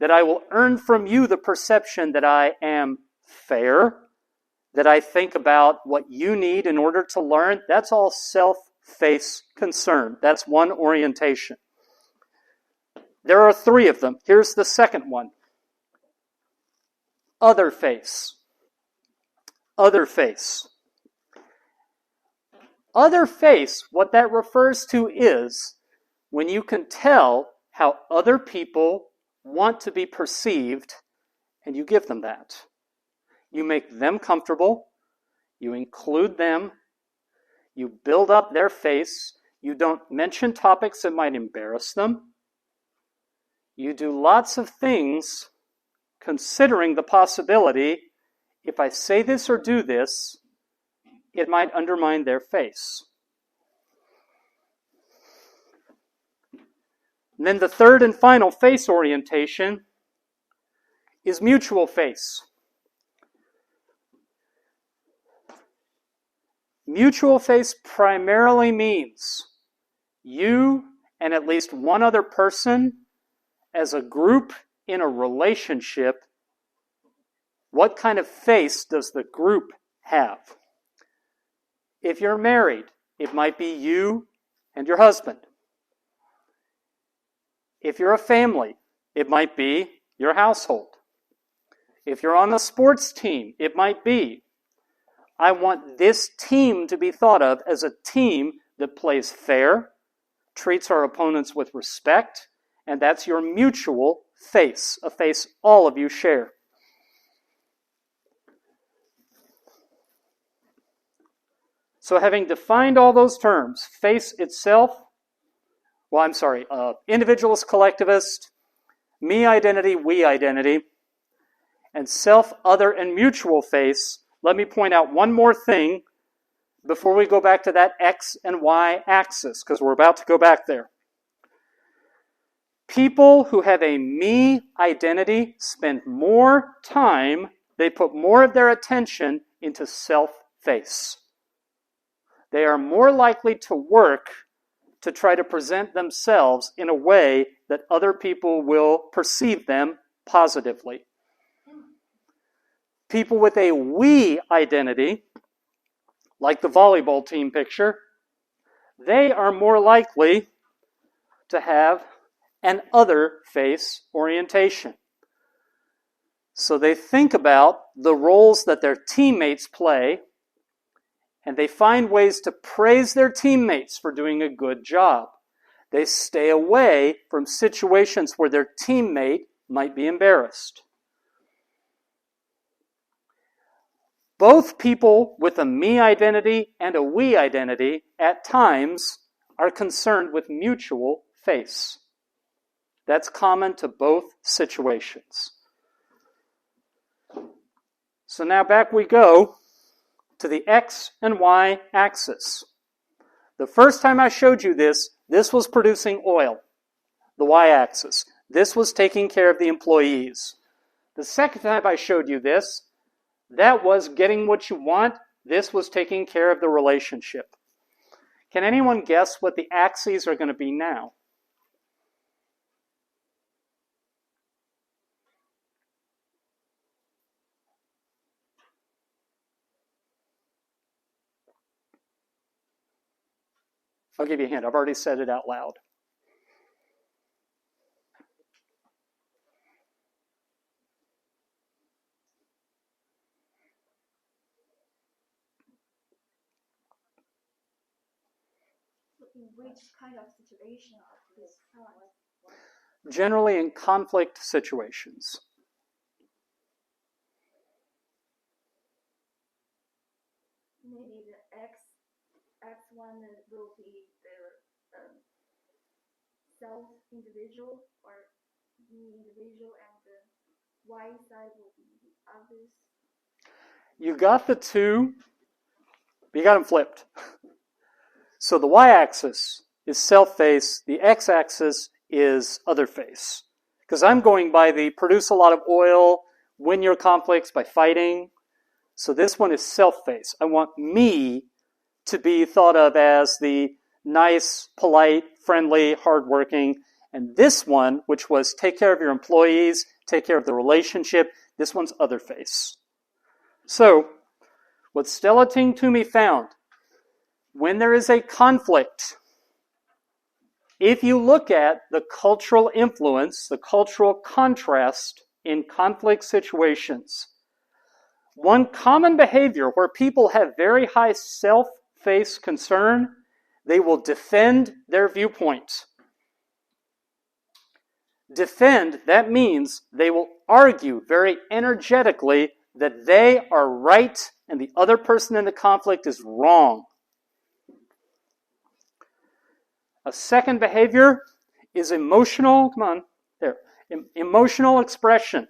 that I will earn from you the perception that I am fair, that I think about what you need in order to learn. That's all self-face concern. That's one orientation. There are three of them. Here's the second one. Other face. Other face. Other face, what that refers to is when you can tell how other people want to be perceived and you give them that. You make them comfortable, you include them, you build up their face, you don't mention topics that might embarrass them. You do lots of things considering the possibility, if I say this or do this, it might undermine their face. And then the third and final face orientation is mutual face. Mutual face primarily means you and at least one other person as a group in a relationship. What kind of face does the group have? If you're married, it might be you and your husband. If you're a family, it might be your household. If you're on a sports team, it might be, I want this team to be thought of as a team that plays fair, treats our opponents with respect, and that's your mutual face, a face all of you share. So having defined all those terms, face itself, individualist, collectivist, me identity, we identity, and self, other, and mutual face, let me point out one more thing before we go back to that X and Y axis, because we're about to go back there. People who have a me identity spend more time, they put more of their attention into self-face. They are more likely to work to try to present themselves in a way that other people will perceive them positively. People with a we identity, like the volleyball team picture, they are more likely to have an other face orientation. So they think about the roles that their teammates play, and they find ways to praise their teammates for doing a good job. They stay away from situations where their teammate might be embarrassed. Both people with a me identity and a we identity at times are concerned with mutual face. That's common to both situations. So now back we go to the X and Y axis. The first time I showed you this was producing oil, the Y axis. This was taking care of the employees. The second time I showed you this, that was getting what you want. This was taking care of the relationship. Can anyone guess what the axes are going to be now? I'll give you a hint. I've already said it out loud. In which kind of situation of this kind? Generally in conflict situations. Maybe the X1 will be the self-individual or the individual, and the Y side will be the others. You got the two, but you got them flipped. So the Y-axis is self-face, the X-axis is other-face. Because I'm going by the produce a lot of oil, win your conflicts by fighting. So this one is self-face. I want me to be thought of as the nice, polite, friendly, hardworking. And this one, which was take care of your employees, take care of the relationship, this one's other-face. So, what Stella Ting Toomey found, when there is a conflict, if you look at the cultural influence, the cultural contrast in conflict situations, one common behavior where people have very high self-face concern, they will defend their viewpoint. Defend, that means they will argue very energetically that they are right and the other person in the conflict is wrong. A second behavior is emotional, emotional expression.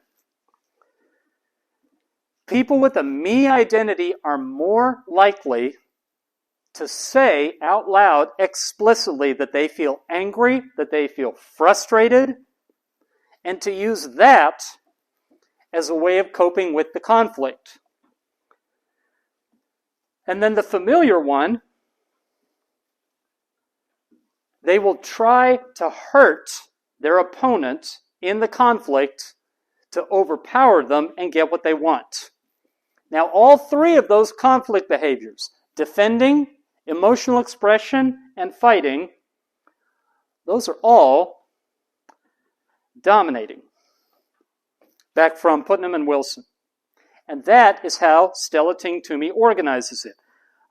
People with a me identity are more likely to say out loud explicitly that they feel angry, that they feel frustrated, and to use that as a way of coping with the conflict. And then the familiar one, they will try to hurt their opponent in the conflict to overpower them and get what they want. Now, all three of those conflict behaviors, defending, emotional expression, and fighting, those are all dominating. Back from Putnam and Wilson. And that is how Stella Ting Toomey organizes it.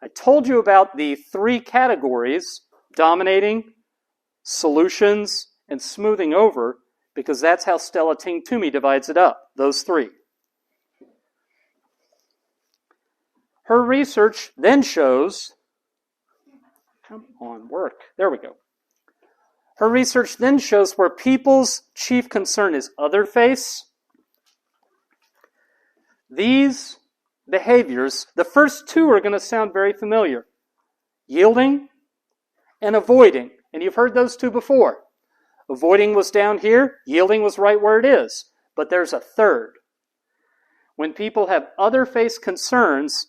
I told you about the three categories, dominating, solutions, and smoothing over, because that's how Stella Ting Toomey divides it up, those three. Her research then shows, come on, work, there we go. Her research then shows where people's chief concern is other face. These behaviors, the first two are going to sound very familiar. Yielding and avoiding. And you've heard those two before. Avoiding was down here, yielding was right where it is. But there's a third. When people have other face concerns,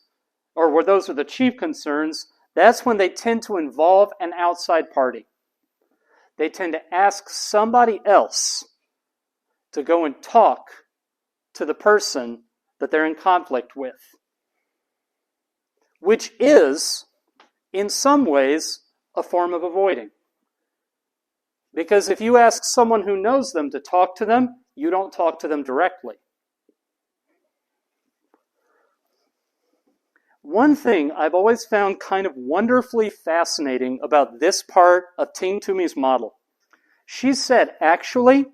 or where those are the chief concerns, that's when they tend to involve an outside party. They tend to ask somebody else to go and talk to the person that they're in conflict with. Which is, in some ways, a form of avoiding. Because if you ask someone who knows them to talk to them, you don't talk to them directly. One thing I've always found kind of wonderfully fascinating about this part of Ting Toomey's model, she said, actually,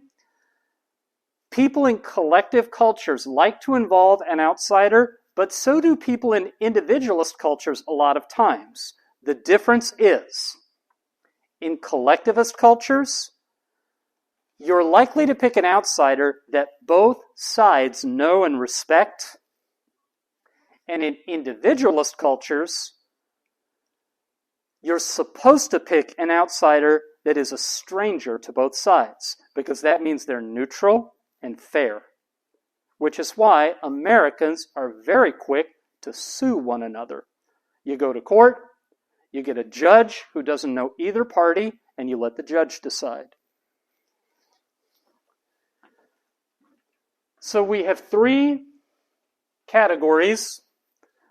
people in collective cultures like to involve an outsider But so do people in individualist cultures a lot of times. The difference is, in collectivist cultures, you're likely to pick an outsider that both sides know and respect. And in individualist cultures, you're supposed to pick an outsider that is a stranger to both sides, because that means they're neutral and fair. Which is why Americans are very quick to sue one another. You go to court, you get a judge who doesn't know either party, and you let the judge decide. So we have three categories.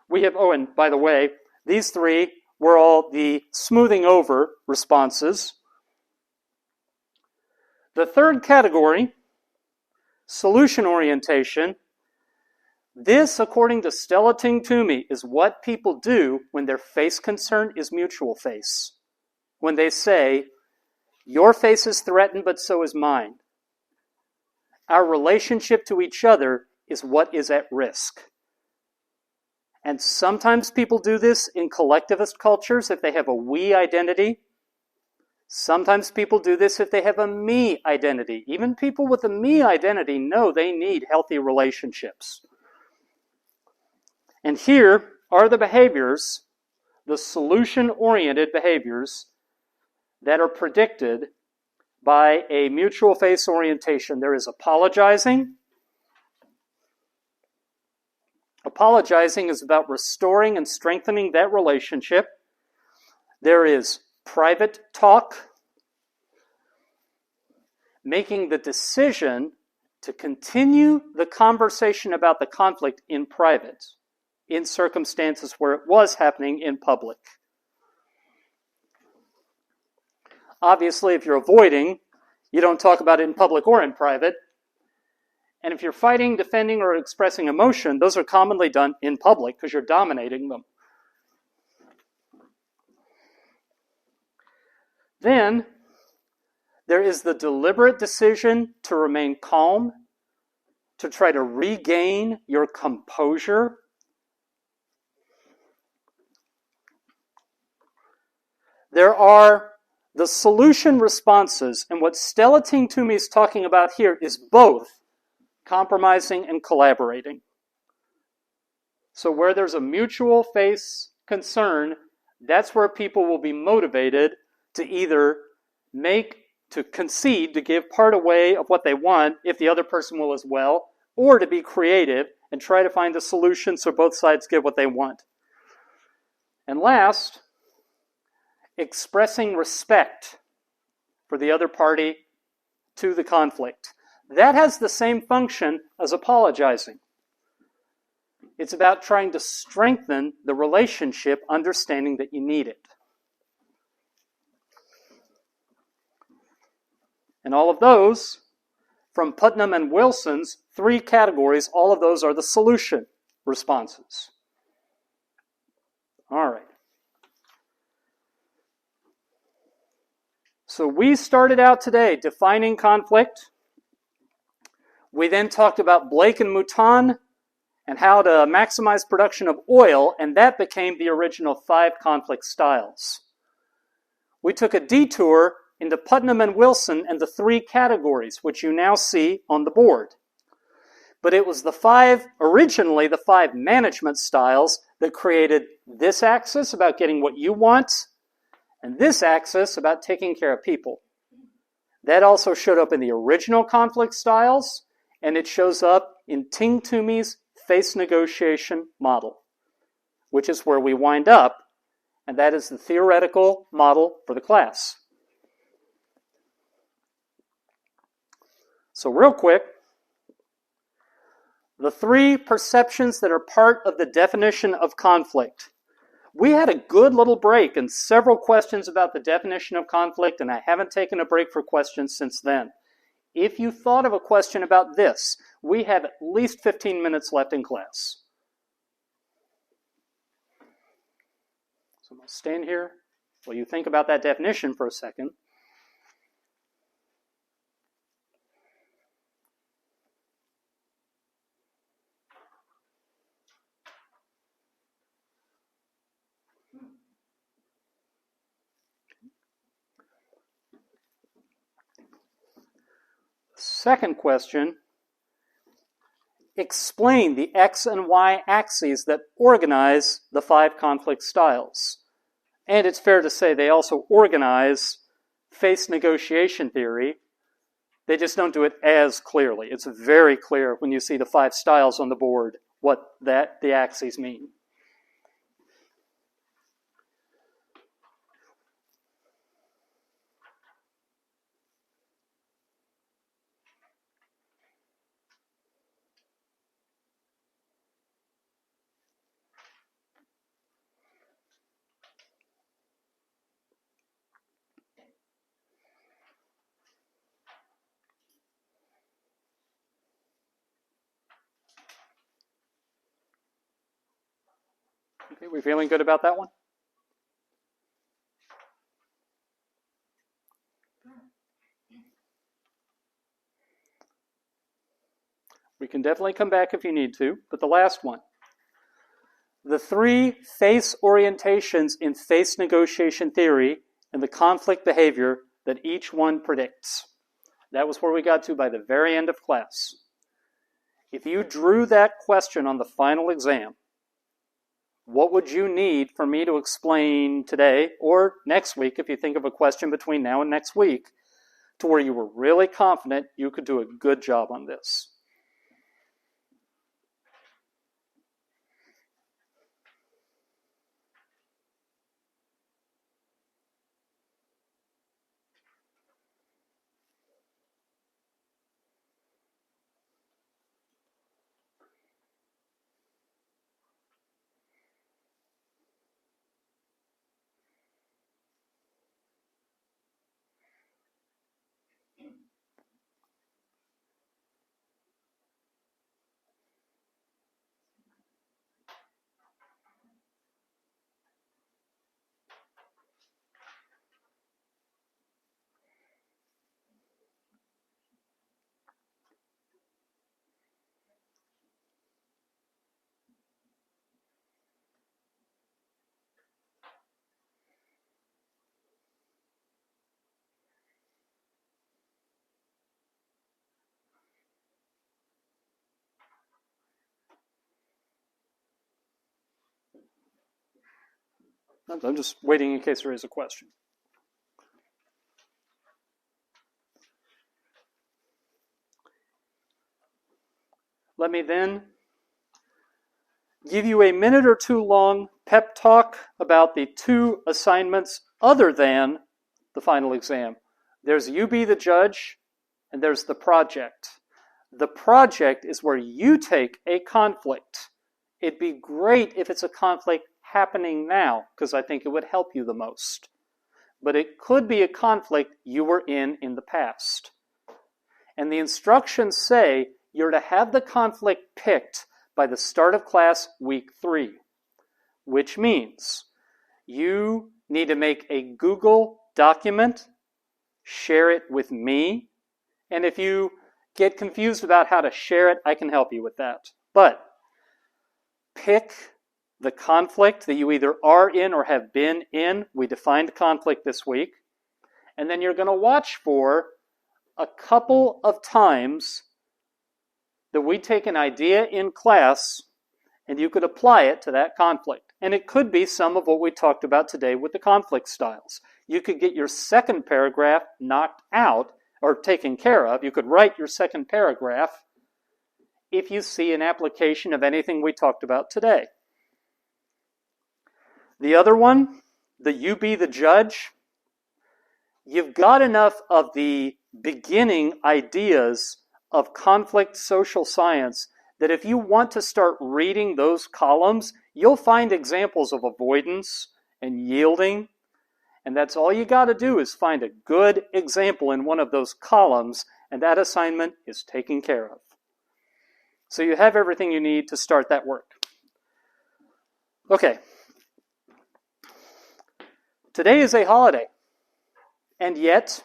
We have, oh, and by the way, these three were all the smoothing over responses. The third category, solution orientation. This, according to Stella Ting Toomey, is what people do when their face concern is mutual face. When they say, your face is threatened, but so is mine. Our relationship to each other is what is at risk. And sometimes people do this in collectivist cultures if they have a we identity. Sometimes people do this if they have a me identity. Even people with a me identity know they need healthy relationships. And here are the behaviors, the solution-oriented behaviors, that are predicted by a mutual face orientation. There is apologizing. Apologizing is about restoring and strengthening that relationship. There is private talk, making the decision to continue the conversation about the conflict in private, in circumstances where it was happening in public. Obviously, if you're avoiding, you don't talk about it in public or in private. And if you're fighting, defending, or expressing emotion, those are commonly done in public because you're dominating them. Then, there is the deliberate decision to remain calm, to try to regain your composure. There are the solution responses, and what Stella Ting Toomey is talking about here is both compromising and collaborating. So where there's a mutual face concern, that's where people will be motivated to either to concede, to give part away of what they want, if the other person will as well, or to be creative and try to find a solution so both sides get what they want. And last, expressing respect for the other party to the conflict. That has the same function as apologizing. It's about trying to strengthen the relationship, understanding that you need it. And all of those, from Putnam and Wilson's three categories, all of those are the solution responses. All right. So we started out today defining conflict. We then talked about Blake and Mouton and how to maximize production of oil, and that became the original 5 conflict styles. We took a detour into Putnam and Wilson and the 3 categories, which you now see on the board. But it was originally the 5 management styles that created this axis about getting what you want, and this axis about taking care of people. That also showed up in the original conflict styles, and it shows up in Ting Toomey's face negotiation model, which is where we wind up, and that is the theoretical model for the class. So real quick, the 3 perceptions that are part of the definition of conflict. We had a good little break and several questions about the definition of conflict, and I haven't taken a break for questions since then. If you thought of a question about this, we have at least 15 minutes left in class. So I'm going to stand here while you think about that definition for a second. Second question, explain the X and Y axes that organize the 5 conflict styles. And it's fair to say they also organize face negotiation theory. They just don't do it as clearly. It's very clear when you see the 5 styles on the board what the axes mean. Okay, we feeling good about that one? We can definitely come back if you need to, but the last one. The 3 face orientations in face negotiation theory and the conflict behavior that each one predicts. That was where we got to by the very end of class. If you drew that question on the final exam, what would you need for me to explain today or next week, if you think of a question between now and next week, to where you were really confident you could do a good job on this? I'm just waiting in case there is a question. Let me then give you a minute or two long pep talk about the 2 assignments other than the final exam. There's You Be the Judge, and there's the project. The project is where you take a conflict. It'd be great if it's a conflict happening now, because I think it would help you the most. But it could be a conflict you were in the past. And the instructions say you're to have the conflict picked by the start of class week 3, which means you need to make a Google document, share it with me, and if you get confused about how to share it, I can help you with that. But pick the conflict that you either are in or have been in. We defined conflict this week. And then you're going to watch for a couple of times that we take an idea in class and you could apply it to that conflict. And it could be some of what we talked about today with the conflict styles. You could get your second paragraph knocked out or taken care of. You could write your second paragraph if you see an application of anything we talked about today. The other one, the You Be the Judge, you've got enough of the beginning ideas of conflict social science that if you want to start reading those columns, you'll find examples of avoidance and yielding. And that's all you got to do is find a good example in one of those columns, and that assignment is taken care of. So you have everything you need to start that work. Okay. Today is a holiday, and yet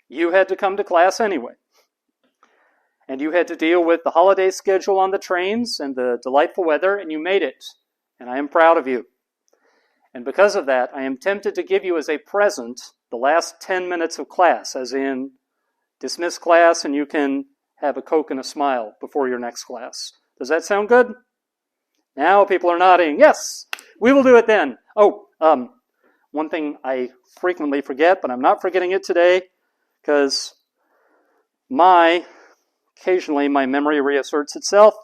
you had to come to class anyway. And you had to deal with the holiday schedule on the trains and the delightful weather, and you made it. And I am proud of you. And because of that, I am tempted to give you as a present the last 10 minutes of class, as in, dismiss class and you can have a Coke and a smile before your next class. Does that sound good? Now people are nodding. Yes, we will do it then. Oh, one thing I frequently forget, but I'm not forgetting it today, because occasionally my memory reasserts itself.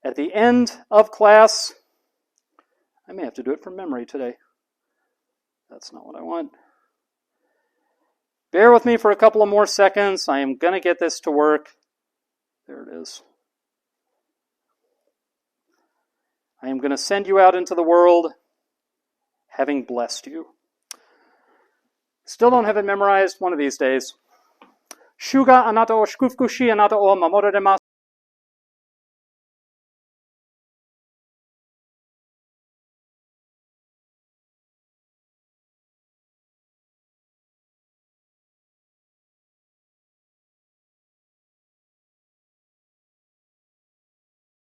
At the end of class, I may have to do it from memory today. That's not what I want. Bear with me for a couple of more seconds. I am going to get this to work. There it is. I am going to send you out into the world having blessed you. Still don't have it memorized. One of these days. Shuga anata o shukufuku shi anata o mamoreremasu.